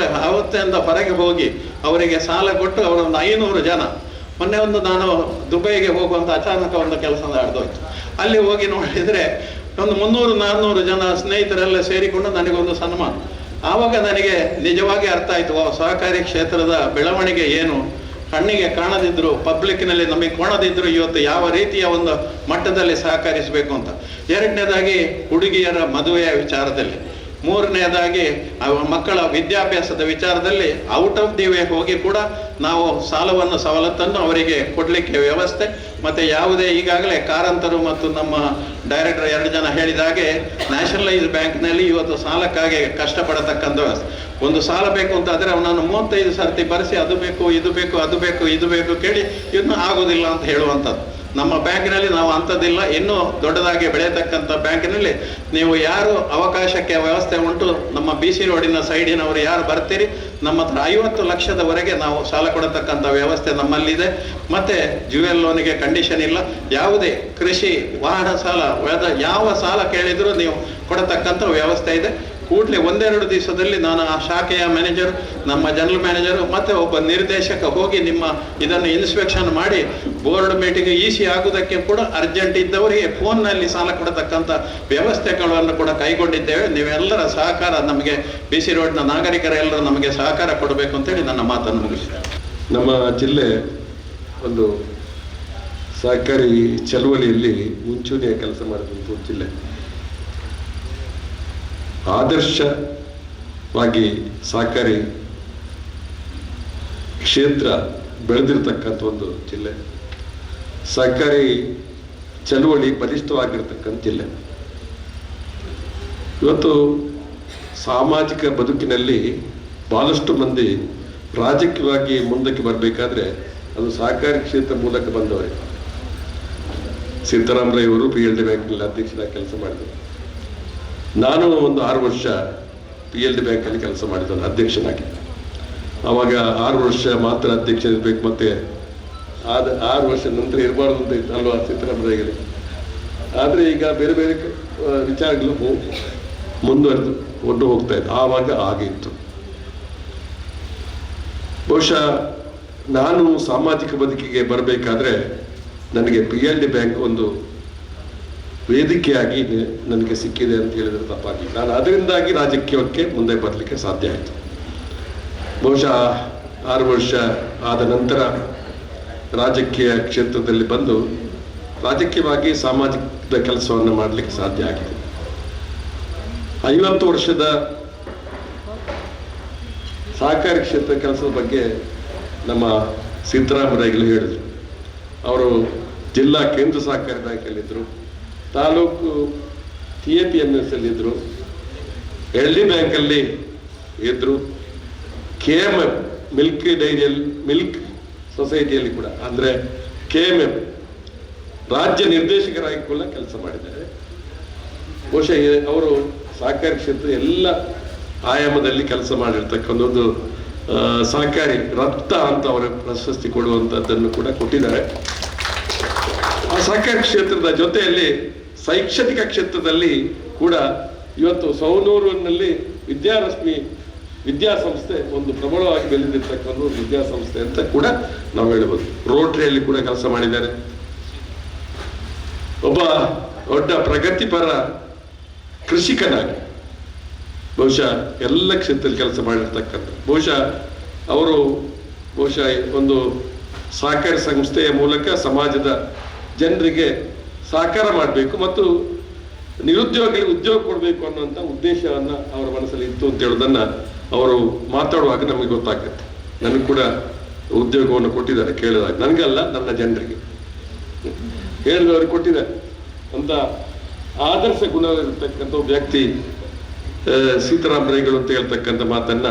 ಅವತ್ತಿಂದ ಹೊರಗೆ ಹೋಗಿ ಅವರಿಗೆ ಸಾಲ ಕೊಟ್ಟು ಅವರೊಂದು 500 ಜನ. ಮೊನ್ನೆ ನಾನು ದುಬೈಗೆ ಹೋಗುವಂಥ ಅಚಾನಕ ಒಂದು ಕೆಲಸ ನಡೆದೋಯ್ತು. ಅಲ್ಲಿ ಹೋಗಿ ನೋಡಿದರೆ ಒಂದು 300-400 ಜನ ಸ್ನೇಹಿತರೆಲ್ಲ ಸೇರಿಕೊಂಡು ನನಗೊಂದು ಸನ್ಮಾನ. ಆವಾಗ ನನಗೆ ನಿಜವಾಗಿ ಅರ್ಥ ಆಯಿತು, ಸಹಕಾರಿ ಕ್ಷೇತ್ರದ ಬೆಳವಣಿಗೆ ಏನು, ಕಣ್ಣಿಗೆ ಕಾಣದಿದ್ರು, ಪಬ್ಲಿಕ್ನಲ್ಲಿ ನಮಗೆ ಕಾಣದಿದ್ರು ಇವತ್ತು ಯಾವ ರೀತಿಯ ಒಂದು ಮಟ್ಟದಲ್ಲಿ ಸಹಕರಿಸಬೇಕು ಅಂತ. ಎರಡನೇದಾಗಿ ಹುಡುಗಿಯರ ಮದುವೆಯ ವಿಚಾರದಲ್ಲಿ, ಮೂರನೇದಾಗಿ ಮಕ್ಕಳ ವಿದ್ಯಾಭ್ಯಾಸದ ವಿಚಾರದಲ್ಲಿ ಔಟ್ ಆಫ್ ದಿ ವೇ ಹೋಗಿ ಕೂಡ ನಾವು ಸವಲತ್ತನ್ನು ಅವರಿಗೆ ಕೊಡಲಿಕ್ಕೆ ವ್ಯವಸ್ಥೆ. ಮತ್ತು ಯಾವುದೇ ಈಗಾಗಲೇ ಕಾರಂತರು ಮತ್ತು ನಮ್ಮ ಡೈರೆಕ್ಟರ್ 2 ಜನ ಹೇಳಿದಾಗೆ ನ್ಯಾಷನಲೈಸ್ ಬ್ಯಾಂಕ್ನಲ್ಲಿ ಇವತ್ತು ಸಾಲಕ್ಕಾಗಿ ಕಷ್ಟಪಡತಕ್ಕಂಥ ವ್ಯವಸ್ಥೆ. ಒಂದು ಸಾಲ ಬೇಕು ಅಂತ ಆದರೆ ಅವನನ್ನು 35 ಸರ್ತಿ ಬರೆಸಿ ಅದು ಬೇಕು ಇದು ಬೇಕು ಅದು ಬೇಕು ಇದು ಬೇಕು ಕೇಳಿ ಇನ್ನೂ ಆಗೋದಿಲ್ಲ ಅಂತ ಹೇಳುವಂಥದ್ದು. ನಮ್ಮ ಬ್ಯಾಂಕಿನಲ್ಲಿ ನಾವು ಅಂಥದ್ದಿಲ್ಲ. ಇನ್ನೂ ದೊಡ್ಡದಾಗಿ ಬೆಳೆಯತಕ್ಕಂಥ ಬ್ಯಾಂಕಿನಲ್ಲಿ ನೀವು ಯಾರು ಅವಕಾಶಕ್ಕೆ ವ್ಯವಸ್ಥೆ ಉಂಟು, ನಮ್ಮ BC ರೋಡಿನ ಸೈಡಿನವರು ಯಾರು ಬರ್ತೀರಿ, ನಮ್ಮ ಹತ್ರ 50 ಲಕ್ಷದವರೆಗೆ ನಾವು ಸಾಲ ಕೊಡತಕ್ಕಂಥ ವ್ಯವಸ್ಥೆ ನಮ್ಮಲ್ಲಿದೆ. ಮತ್ತು ಜ್ಯುವೆಲ್ ಲೋನಿಗೆ ಕಂಡೀಷನ್ ಇಲ್ಲ. ಯಾವುದೇ ಕೃಷಿ, ವಾಹನ ಸಾಲ, ಯಾವ ಸಾಲ ಕೇಳಿದರೂ ನೀವು ಕೊಡತಕ್ಕಂಥ ವ್ಯವಸ್ಥೆ ಇದೆ. ಕೂಡಲೇ 1-2 ದಿವಸದಲ್ಲಿ ನಾನು ಆ ಶಾಖೆಯ ಮ್ಯಾನೇಜರ್, ನಮ್ಮ ಜನರಲ್ ಮ್ಯಾನೇಜರು ಮತ್ತು ಒಬ್ಬ ನಿರ್ದೇಶಕ ಹೋಗಿ ನಿಮ್ಮ ಇದನ್ನು ಇನ್ಸ್ಪೆಕ್ಷನ್ ಮಾಡಿ ಬೋರ್ಡ್ ಮೀಟಿಂಗ್ EC ಆಗುವುದಕ್ಕೆ ಕೂಡ ಅರ್ಜೆಂಟ್ ಇದ್ದವರಿಗೆ ಫೋನ್ನಲ್ಲಿ ಸಾಲ ಕೊಡತಕ್ಕಂಥ ವ್ಯವಸ್ಥೆಗಳನ್ನು ಕೂಡ ಕೈಗೊಂಡಿದ್ದೇವೆ. ನೀವೆಲ್ಲರ ಸಹಕಾರ ನಮಗೆ BC ರೋಡ್ನ ನಾಗರಿಕರೆಲ್ಲರೂ ನಮಗೆ ಸಹಕಾರ ಕೊಡಬೇಕು ಅಂತೇಳಿ ನನ್ನ ಮಾತನ್ನು ಮುಗಿಸ್ತೇನೆ. ನಮ್ಮ ಜಿಲ್ಲೆ ಒಂದು ಸಹಕಾರಿ ಚಳವಳಿಯಲ್ಲಿ ಮುಂಚೂಣಿಯ ಕೆಲಸ ಮಾಡಿದಂಥ ಜಿಲ್ಲೆ. ಆದರ್ಶವಾಗಿ ಸಹಕಾರಿ ಕ್ಷೇತ್ರ ಬೆಳೆದಿರ್ತಕ್ಕಂಥ ಒಂದು ಜಿಲ್ಲೆ, ಸಹಕಾರಿ ಚಳುವಳಿ ಬಲಿಷ್ಠವಾಗಿರ್ತಕ್ಕಂಥ ಜಿಲ್ಲೆ. ಇವತ್ತು ಸಾಮಾಜಿಕ ಬದುಕಿನಲ್ಲಿ ಬಹಳಷ್ಟು ಮಂದಿ ರಾಜಕೀಯವಾಗಿ ಮುಂದಕ್ಕೆ ಬರಬೇಕಾದ್ರೆ ಅದು ಸಹಕಾರಿ ಕ್ಷೇತ್ರ ಮೂಲಕ ಬಂದವರೇ. ಸಿದ್ದರಾಮಯ್ಯವರು PLD ಬ್ಯಾಂಕ್ನಲ್ಲಿ ಅಧ್ಯಕ್ಷರಾಗಿ ಕೆಲಸ ಮಾಡಿದರು. ನಾನು ಒಂದು 6 ವರ್ಷ PLD ಬ್ಯಾಂಕಲ್ಲಿ ಕೆಲಸ ಮಾಡಿದ್ದೇನೆ ಅಧ್ಯಕ್ಷನಾಗಿ. ಆವಾಗ 6 ವರ್ಷ ಮಾತ್ರ ಅಧ್ಯಕ್ಷ ಇರಬೇಕು, ಮತ್ತೆ 6 ವರ್ಷ ನಂತರ ಇರಬಾರ್ದು ಅಂತ ಇತ್ತು ಅಲ್ವಾ ಸಿದ್ದರಾಮಯ್ಯಗೆ. ಆದರೆ ಈಗ ಬೇರೆ ಬೇರೆ ವಿಚಾರಗಳು ಮುಂದುವರೆದು ಹೋಗ್ತಾ ಇತ್ತು. ಆವಾಗ ಆಗಿತ್ತು. ಬಹುಶಃ ನಾನು ಸಾಮಾಜಿಕ ಬದುಕಿಗೆ ಬರಬೇಕಾದ್ರೆ ನನಗೆ PLD ಬ್ಯಾಂಕ್ ಒಂದು ವೇದಿಕೆಯಾಗಿ ನನಗೆ ಸಿಕ್ಕಿದೆ ಅಂತ ಹೇಳಿದ್ರೆ ತಪ್ಪಾಗಿ, ನಾನು ಅದರಿಂದಾಗಿ ರಾಜಕೀಯಕ್ಕೆ ಮುಂದೆ ಬರಲಿಕ್ಕೆ ಸಾಧ್ಯ ಆಯಿತು. ಬಹುಶಃ 6 ವರ್ಷ ಆದ ನಂತರ ರಾಜಕೀಯ ಕ್ಷೇತ್ರದಲ್ಲಿ ಬಂದು ರಾಜಕೀಯವಾಗಿ ಸಾಮಾಜಿಕ ಕೆಲಸವನ್ನು ಮಾಡಲಿಕ್ಕೆ ಸಾಧ್ಯ ಆಗಿದೆ. 50 ವರ್ಷದ ಸಹಕಾರಿ ಕ್ಷೇತ್ರ ಕೆಲಸದ ಬಗ್ಗೆ ನಮ್ಮ ಸಿದ್ದರಾಮಯ್ಯಗಳು ಹೇಳಿದರು. ಅವರು ಜಿಲ್ಲಾ ಕೇಂದ್ರ ಸಹಕಾರಿ ಬ್ಯಾಂಕಲ್ಲಿದ್ದರು, ತಾಲೂಕು TAPMS ಅಲ್ಲಿದ್ದರು, LD ಬ್ಯಾಂಕಲ್ಲಿ ಇದ್ದರು, KMF ಮಿಲ್ಕ್ ಡೈರಿಯಲ್ಲಿ ಮಿಲ್ಕ್ ಸೊಸೈಟಿಯಲ್ಲಿ ಕೂಡ ಅಂದರೆ KMF ರಾಜ್ಯ ನಿರ್ದೇಶಕರಾಗಿ ಕೂಡ ಕೆಲಸ ಮಾಡಿದ್ದಾರೆ. ಬಹುಶಃ ಅವರು ಸಹಕಾರಿ ಕ್ಷೇತ್ರ ಎಲ್ಲ ಆಯಾಮದಲ್ಲಿ ಕೆಲಸ ಮಾಡಿರ್ತಕ್ಕಂಥ ಒಂದು ಸಹಕಾರಿ ರತ್ನ ಅಂತ ಅವರ ಪ್ರಶಸ್ತಿ ಕೊಡುವಂಥದ್ದನ್ನು ಕೂಡ ಕೊಟ್ಟಿದ್ದಾರೆ. ಆ ಸಹಕಾರಿ ಕ್ಷೇತ್ರದ ಜೊತೆಯಲ್ಲಿ ಶೈಕ್ಷಣಿಕ ಕ್ಷೇತ್ರದಲ್ಲಿ ಕೂಡ ಇವತ್ತು ಸವನೂರಿನಲ್ಲಿ ವಿದ್ಯಾರಶ್ಮಿ ವಿದ್ಯಾಸಂಸ್ಥೆ ಒಂದು ಪ್ರಬಲವಾಗಿ ಬೆಳೆದಿರ್ತಕ್ಕಂಥ ಒಂದು ವಿದ್ಯಾಸಂಸ್ಥೆ ಅಂತ ಕೂಡ ನಾವು ಹೇಳ್ಬೋದು. ರೋಟರಿಯಲ್ಲಿ ಕೂಡ ಕೆಲಸ ಮಾಡಿದ್ದಾರೆ. ಒಬ್ಬ ದೊಡ್ಡ ಪ್ರಗತಿಪರ ಕೃಷಿಕನಾಗಿ ಬಹುಶಃ ಎಲ್ಲ ಕ್ಷೇತ್ರದಲ್ಲಿ ಕೆಲಸ ಮಾಡಿರ್ತಕ್ಕಂಥ, ಅವರು ಒಂದು ಸಹಕಾರಿ ಸಂಸ್ಥೆಯ ಮೂಲಕ ಸಮಾಜದ ಜನರಿಗೆ ಸಹಕಾರ ಮಾಡಬೇಕು ಮತ್ತು ನಿರುದ್ಯೋಗಿಗಳಿಗೆ ಉದ್ಯೋಗ ಕೊಡಬೇಕು ಅನ್ನುವಂಥ ಉದ್ದೇಶವನ್ನು ಅವರ ಮನಸ್ಸಲ್ಲಿ ಇತ್ತು ಅಂತ ಹೇಳೋದನ್ನ ಅವರು ಮಾತಾಡುವಾಗ ನಮಗೆ ಗೊತ್ತಾಗುತ್ತೆ. ನನಗೆ ಕೂಡ ಉದ್ಯೋಗವನ್ನು ಕೊಟ್ಟಿದ್ದಾರೆ ಕೇಳಿದಾಗ, ನನಗಲ್ಲ ನನ್ನ ಜನರಿಗೆ ಹೇಳಿದವರು ಕೊಟ್ಟಿದ್ದಾರೆ ಅಂತ ಆದರ್ಶ ಗುಣವಿರತಕ್ಕಂಥ ವ್ಯಕ್ತಿ ಸಿದ್ದರಾಮಯ್ಯಗಳು ಅಂತ ಹೇಳ್ತಕ್ಕಂಥ ಮಾತನ್ನ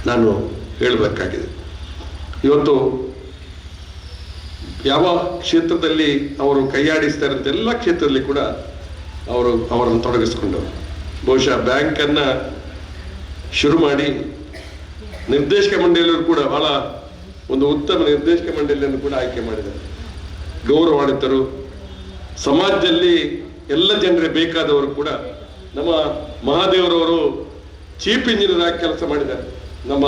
ನಾನು ಹೇಳಬೇಕಾಗಿದೆ. ಇವತ್ತು ಯಾವ ಕ್ಷೇತ್ರದಲ್ಲಿ ಅವರು ಕೈಯಾಡಿಸ್ತಾರೆ ಅಂತ ಎಲ್ಲ ಕ್ಷೇತ್ರದಲ್ಲಿ ಕೂಡ ಅವರನ್ನು ತೊಡಗಿಸ್ಕೊಂಡವರು. ಬಹುಶಃ ಬ್ಯಾಂಕನ್ನ ಶುರು ಮಾಡಿ ನಿರ್ದೇಶಕ ಮಂಡಳಿಯವರು ಕೂಡ ಬಹಳ ಒಂದು ಉತ್ತಮ ನಿರ್ದೇಶಕ ಮಂಡಳಿಯನ್ನು ಕೂಡ ಆಯ್ಕೆ ಮಾಡಿದ್ದಾರೆ. ಗೌರವಾನ್ವಿತರು, ಸಮಾಜದಲ್ಲಿ ಎಲ್ಲ ಜನರಿಗೆ ಬೇಕಾದವರು ಕೂಡ. ನಮ್ಮ ಮಹಾದೇವರವರು ಚೀಫ್ ಇಂಜಿನಿಯರ್ ಆಗಿ ಕೆಲಸ ಮಾಡಿದ್ದಾರೆ ನಮ್ಮ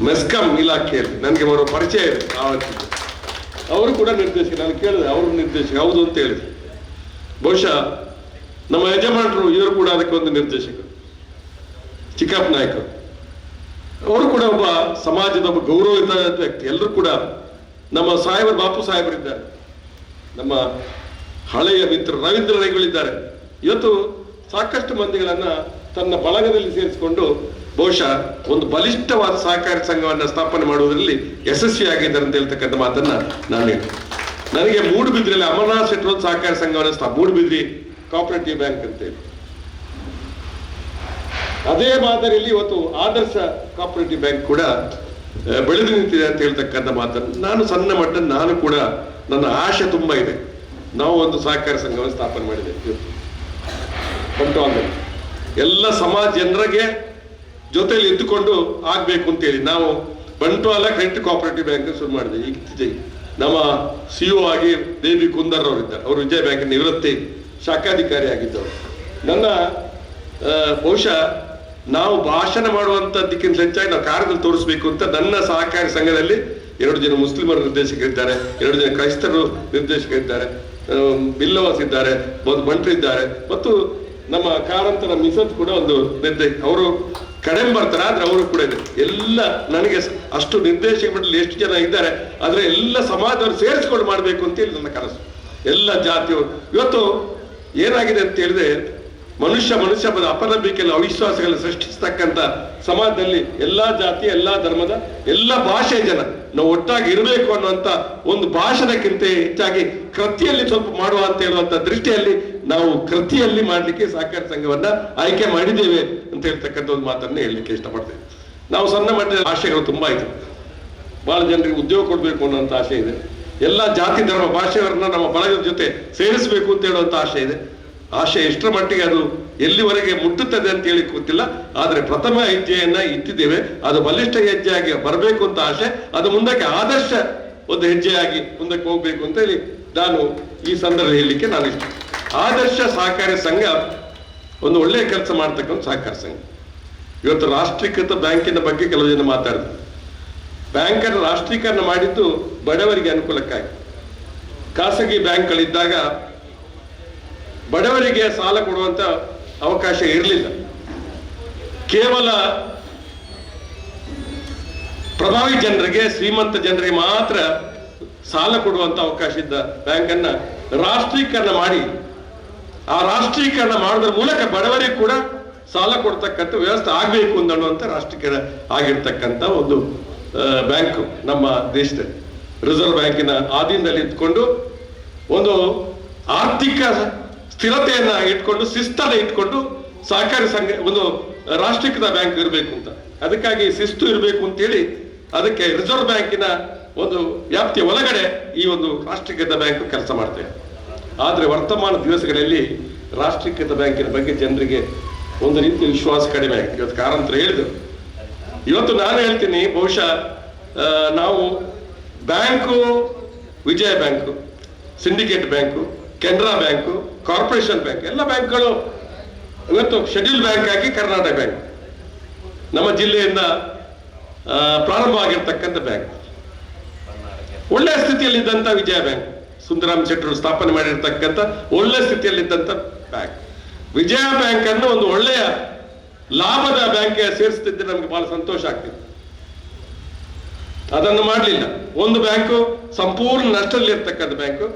ಮೆಸ್ಕಾಂ ಇಲಾಖೆಯಲ್ಲಿ. ನನಗೆ ಅವರ ಪರಿಚಯ ಇದೆ. ಅವರು ಕೂಡ ನಿರ್ದೇಶಕ. ನಾನು ಕೇಳಿದೆ, ಅವರು ನಿರ್ದೇಶಕ ಹೌದು ಅಂತ ಹೇಳಿದ್ರು. ಬಹುಶಃ ನಮ್ಮ ಯಜಮಾನರು ಇವರು ಕೂಡ ಅದಕ್ಕೆ ಒಂದು ನಿರ್ದೇಶಕರು, ಚಿಕ್ಕಪ್ಪ ನಾಯ್ಕರು. ಅವರು ಕೂಡ ಒಬ್ಬ ಸಮಾಜದ ಒಬ್ಬ ಗೌರವಿತ ವ್ಯಕ್ತಿ. ಎಲ್ಲರೂ ಕೂಡ ನಮ್ಮ ಬಾಪು ಸಾಹೇಬರಿದ್ದಾರೆ, ನಮ್ಮ ಹಳೆಯ ಮಿತ್ರ ರವೀಂದ್ರ ರೈಗಳಿದ್ದಾರೆ. ಇವತ್ತು ಸಾಕಷ್ಟು ಮಂದಿಗಳನ್ನ ತನ್ನ ಬಳಗದಲ್ಲಿ ಸೇರಿಸಿಕೊಂಡು ಬಹುಶಃ ಒಂದು ಬಲಿಷ್ಠವಾದ ಸಹಕಾರಿ ಸಂಘವನ್ನ ಸ್ಥಾಪನೆ ಮಾಡುವುದರಲ್ಲಿ ಯಶಸ್ವಿಯಾಗಿದ್ದಾರೆ ಅಂತ ಹೇಳ್ತಕ್ಕಂಥ ಮಾತನ್ನ ನಾನು ಹೇಳ್ತೀನಿ. ನನಗೆ ಮೂಡುಬಿದ್ರಿಯಲ್ಲಿ ಅಮರನಾಥ್ ಶೆಟ್ಟರ್ ಒಂದು ಸಹಕಾರಿ ಸಂಘವನ್ನ ಮೂಡುಬಿದ್ರಿ ಕೋಆಪರೇಟಿವ್ ಬ್ಯಾಂಕ್ ಅಂತ ಹೇಳಿ, ಅದೇ ಮಾದರಿಯಲ್ಲಿ ಇವತ್ತು ಆದರ್ಶ ಕೋಆಪರೇಟಿವ್ ಬ್ಯಾಂಕ್ ಕೂಡ ಬೆಳೆದು ನಿಂತಿದೆ ಅಂತ ಹೇಳ್ತಕ್ಕಂಥ ಮಾತನ್ನು ನಾನು ಸಣ್ಣ ಮಟ್ಟ ನಾನು ಕೂಡ ನನ್ನ ಆಶೆ ತುಂಬಾ ಇದೆ. ನಾವು ಒಂದು ಸಹಕಾರಿ ಸಂಘವನ್ನು ಸ್ಥಾಪನೆ ಮಾಡಿದ್ದೇವೆ ಬಂಟ್ವಾಳದಲ್ಲಿ. ಎಲ್ಲ ಸಮಾಜ ಜನರಿಗೆ ಜೊತೆಲಿ ಎದ್ದುಕೊಂಡು ಆಗ್ಬೇಕು ಅಂತೇಳಿ ನಾವು ಬಂಟ್ವಾಳ ಕ್ರೆಡಿಟ್ ಕೋಆಪರೇಟಿವ್ ಬ್ಯಾಂಕ್ ಶುರು ಮಾಡಿದೆ. ಈಗ ನಮ್ಮ CEO ಆಗಿ ದೇವಿ ಕುಂದರ್ ಅವರಿದ್ದಾರೆ, ಅವರು ವಿಜಯ ಬ್ಯಾಂಕ್ ನಿವೃತ್ತಿ ಶಾಖಾಧಿಕಾರಿ ಆಗಿದ್ದವರು. ನನ್ನ ಬಹುಶಃ ನಾವು ಭಾಷಣ ಮಾಡುವಂತದ್ದಕ್ಕಿಂತ ಹೆಚ್ಚಾಗಿ ನಾವು ಕಾರ್ಯದಲ್ಲಿ ತೋರಿಸ್ಬೇಕು ಅಂತ ನನ್ನ ಸಹಕಾರಿ ಸಂಘದಲ್ಲಿ 2 ಜನ ಮುಸ್ಲಿಮರ ನಿರ್ದೇಶಕರಿದ್ದಾರೆ, 2 ಜನ ಕ್ರೈಸ್ತರು ನಿರ್ದೇಶಕರಿದ್ದಾರೆ, ಬಿಲ್ಲವಾಸ್ ಇದ್ದಾರೆ, ಬಂಟ್ರು ಇದ್ದಾರೆ, ಮತ್ತು ನಮ್ಮ ಕಾರಂತರ ಮಿಸತ್ ಕೂಡ ಒಂದು ಅವರು ಕಡಿಮೆ ಬರ್ತಾರೆ, ಆದ್ರೆ ಅವರು ಕೂಡ ಇದೆ. ಎಲ್ಲ ನನಗೆ ಅಷ್ಟು ನಿರ್ದೇಶಕ ಮಟ್ಟದಲ್ಲಿ ಎಷ್ಟು ಜನ ಇದ್ದಾರೆ, ಆದ್ರೆ ಎಲ್ಲ ಸಮಾಜದವರು ಸೇರಿಸ್ಕೊಂಡು ಮಾಡ್ಬೇಕು ಅಂತ ಹೇಳಿ ನನ್ನ ಕನಸು. ಎಲ್ಲ ಜಾತಿಯವರು ಇವತ್ತು ಏನಾಗಿದೆ ಅಂತ ಹೇಳಿದ್ರೆ, ಮನುಷ್ಯ ಅಪನಂಬಿಕೆಲ್ಲ ಅವಿಶ್ವಾಸಗಳನ್ನು ಸೃಷ್ಟಿಸ್ತಕ್ಕಂಥ ಸಮಾಜದಲ್ಲಿ ಎಲ್ಲಾ ಜಾತಿ, ಎಲ್ಲಾ ಧರ್ಮದ, ಎಲ್ಲಾ ಭಾಷೆಯ ಜನ ನಾವು ಒಟ್ಟಾಗಿ ಇರಬೇಕು ಅನ್ನುವಂತ ಒಂದು ಭಾಷಣಕ್ಕಿಂತ ಹೆಚ್ಚಾಗಿ ಕೃತಿಯಲ್ಲಿ ಸ್ವಲ್ಪ ಮಾಡುವ ಅಂತ ಹೇಳುವಂತ ದೃಷ್ಟಿಯಲ್ಲಿ ನಾವು ಕೃತಿಯಲ್ಲಿ ಮಾಡ್ಲಿಕ್ಕೆ ಸಹಕಾರಿ ಸಂಘವನ್ನ ಆಯ್ಕೆ ಮಾಡಿದ್ದೇವೆ ಅಂತ ಹೇಳ್ತಕ್ಕಂಥ ಒಂದು ಮಾತನ್ನ ಹೇಳಲಿಕ್ಕೆ ಇಷ್ಟಪಡ್ತೇವೆ. ನಾವು ಸಣ್ಣ ಮಟ್ಟದ ಆಶೆಗಳು ತುಂಬಾ ಇದೆ, ಬಹಳ ಜನರಿಗೆ ಉದ್ಯೋಗ ಕೊಡ್ಬೇಕು ಅನ್ನುವಂತ ಆಸೆ ಇದೆ, ಎಲ್ಲಾ ಜಾತಿ ಧರ್ಮ ಭಾಷೆಯವರನ್ನ ನಮ್ಮ ಬಳಗದ ಜೊತೆ ಸೇರಿಸಬೇಕು ಅಂತ ಹೇಳುವಂತ ಆಸೆ ಇದೆ. ಆಶೆ ಎಷ್ಟರ ಮಟ್ಟಿಗೆ ಅದು ಎಲ್ಲಿವರೆಗೆ ಮುಟ್ಟುತ್ತದೆ ಅಂತ ಹೇಳಿ ಗೊತ್ತಿಲ್ಲ, ಆದ್ರೆ ಪ್ರಥಮ ಹೆಜ್ಜೆಯನ್ನ ಇಟ್ಟಿದ್ದೇವೆ. ಅದು ಬಲಿಷ್ಠ ಹೆಜ್ಜೆಯಾಗಿ ಬರಬೇಕು ಅಂತ ಆಶೆ, ಅದು ಮುಂದಕ್ಕೆ ಆದರ್ಶ ಒಂದು ಹೆಜ್ಜೆಯಾಗಿ ಮುಂದಕ್ಕೆ ಹೋಗ್ಬೇಕು ಅಂತ ಹೇಳಿ ನಾನು ಈ ಸಂದರ್ಭ ಹೇಳಲಿಕ್ಕೆ ನಾನು ಇಷ್ಟ. ಆದರ್ಶ ಸಹಕಾರಿ ಸಂಘ ಒಂದು ಒಳ್ಳೆಯ ಕೆಲಸ ಮಾಡ್ತಕ್ಕಂಥ ಸಹಕಾರಿ ಸಂಘ. ಇವತ್ತು ರಾಷ್ಟ್ರೀಕೃತ ಬ್ಯಾಂಕಿನ ಬಗ್ಗೆ ಕೆಲವು ಜನ ಮಾತಾಡಿದ್ರು. ಬ್ಯಾಂಕನ್ನು ರಾಷ್ಟ್ರೀಕರಣ ಮಾಡಿದ್ದು ಬಡವರಿಗೆ ಅನುಕೂಲಕ್ಕಾಗಿ. ಖಾಸಗಿ ಬ್ಯಾಂಕ್ಗಳಿದ್ದಾಗ ಬಡವರಿಗೆ ಸಾಲ ಕೊಡುವಂತ ಅವಕಾಶ ಇರಲಿಲ್ಲ. ಕೇವಲ ಪ್ರಭಾವಿ ಜನರಿಗೆ, ಶ್ರೀಮಂತ ಜನರಿಗೆ ಮಾತ್ರ ಸಾಲ ಕೊಡುವಂತ ಅವಕಾಶ ಇದ್ದ ಬ್ಯಾಂಕನ್ನ ರಾಷ್ಟ್ರೀಕರಣ ಮಾಡಿ, ಆ ರಾಷ್ಟ್ರೀಕರಣ ಮಾಡೋದ್ರ ಮೂಲಕ ಬಡವರಿಗೆ ಕೂಡ ಸಾಲ ಕೊಡ್ತಕ್ಕಂಥ ವ್ಯವಸ್ಥೆ ಆಗ್ಬೇಕು ಅನ್ನುವಂಥ ರಾಷ್ಟ್ರೀಕರಣ ಆಗಿರ್ತಕ್ಕಂಥ ಒಂದು ಬ್ಯಾಂಕ್ ನಮ್ಮ ದೇಶದಲ್ಲಿ. ರಿಸರ್ವ್ ಬ್ಯಾಂಕಿನ ಆಧೀನದಲ್ಲಿ ಇಟ್ಕೊಂಡು ಒಂದು ಆರ್ಥಿಕ ಸ್ಥಿರತೆಯನ್ನ ಇಟ್ಕೊಂಡು, ಶಿಸ್ತನ್ನ ಇಟ್ಕೊಂಡು ಸಹಕಾರಿ ಸಂಘ ಒಂದು ರಾಷ್ಟ್ರೀಕೃತ ಬ್ಯಾಂಕ್ ಇರಬೇಕು ಅಂತ, ಅದಕ್ಕಾಗಿ ಶಿಸ್ತು ಇರಬೇಕು ಅಂತೇಳಿ ಅದಕ್ಕೆ ರಿಸರ್ವ್ ಬ್ಯಾಂಕಿನ ಒಂದು ವ್ಯಾಪ್ತಿಯ ಒಳಗಡೆ ಈ ಒಂದು ರಾಷ್ಟ್ರೀಕೃತ ಬ್ಯಾಂಕ್ ಕೆಲಸ ಮಾಡ್ತೇವೆ. ಆದ್ರೆ ವರ್ತಮಾನ ದಿವಸಗಳಲ್ಲಿ ರಾಷ್ಟ್ರೀಕೃತ ಬ್ಯಾಂಕಿನ ಬಗ್ಗೆ ಜನರಿಗೆ ಒಂದು ರೀತಿ ವಿಶ್ವಾಸ ಕಡಿಮೆ ಆಗಿದೆ. ಇವತ್ತು ಕಾರಂತರು ಹೇಳಿದರು, ಇವತ್ತು ನಾನು ಹೇಳ್ತೀನಿ, ಬಹುಶಃ ನಾವು bank, Vijaya Bank, Syndicate Bank, Canara Bank, Corporation Bank, ಎಲ್ಲ ಬ್ಯಾಂಕ್ಗಳು ಇವತ್ತು ಶೆಡ್ಯೂಲ್ ಬ್ಯಾಂಕ್ ಆಗಿ ಕರ್ನಾಟಕ ಬ್ಯಾಂಕ್ ನಮ್ಮ ಜಿಲ್ಲೆಯಿಂದ ಪ್ರಾರಂಭ ಆಗಿರ್ತಕ್ಕಂಥ ಬ್ಯಾಂಕ್. ಒಳ್ಳೆಯ ಸ್ಥಿತಿಯಲ್ಲಿದ್ದಂಥ ವಿಜಯ ಬ್ಯಾಂಕ್, ಸುಂದರಾಮ್ ಶೆಟ್ಟರು ಸ್ಥಾಪನೆ ಮಾಡಿರ್ತಕ್ಕಂಥ ಒಳ್ಳೆ ಸ್ಥಿತಿಯಲ್ಲಿದ್ದಂಥ ಬ್ಯಾಂಕ್. ವಿಜಯ ಬ್ಯಾಂಕ್ ಅನ್ನು ಒಂದು ಒಳ್ಳೆಯ ಲಾಭದ ಬ್ಯಾಂಕ್ಗೆ ಸೇರಿಸ್ತಿದ್ದೆ ನಮ್ಗೆ ಬಹಳ ಸಂತೋಷ ಆಗ್ತಿತ್ತು. ಅದನ್ನು ಮಾಡಲಿಲ್ಲ. ಒಂದು ಬ್ಯಾಂಕು ಸಂಪೂರ್ಣ ನಷ್ಟದಲ್ಲಿ ಇರ್ತಕ್ಕಂಥ ಬ್ಯಾಂಕು,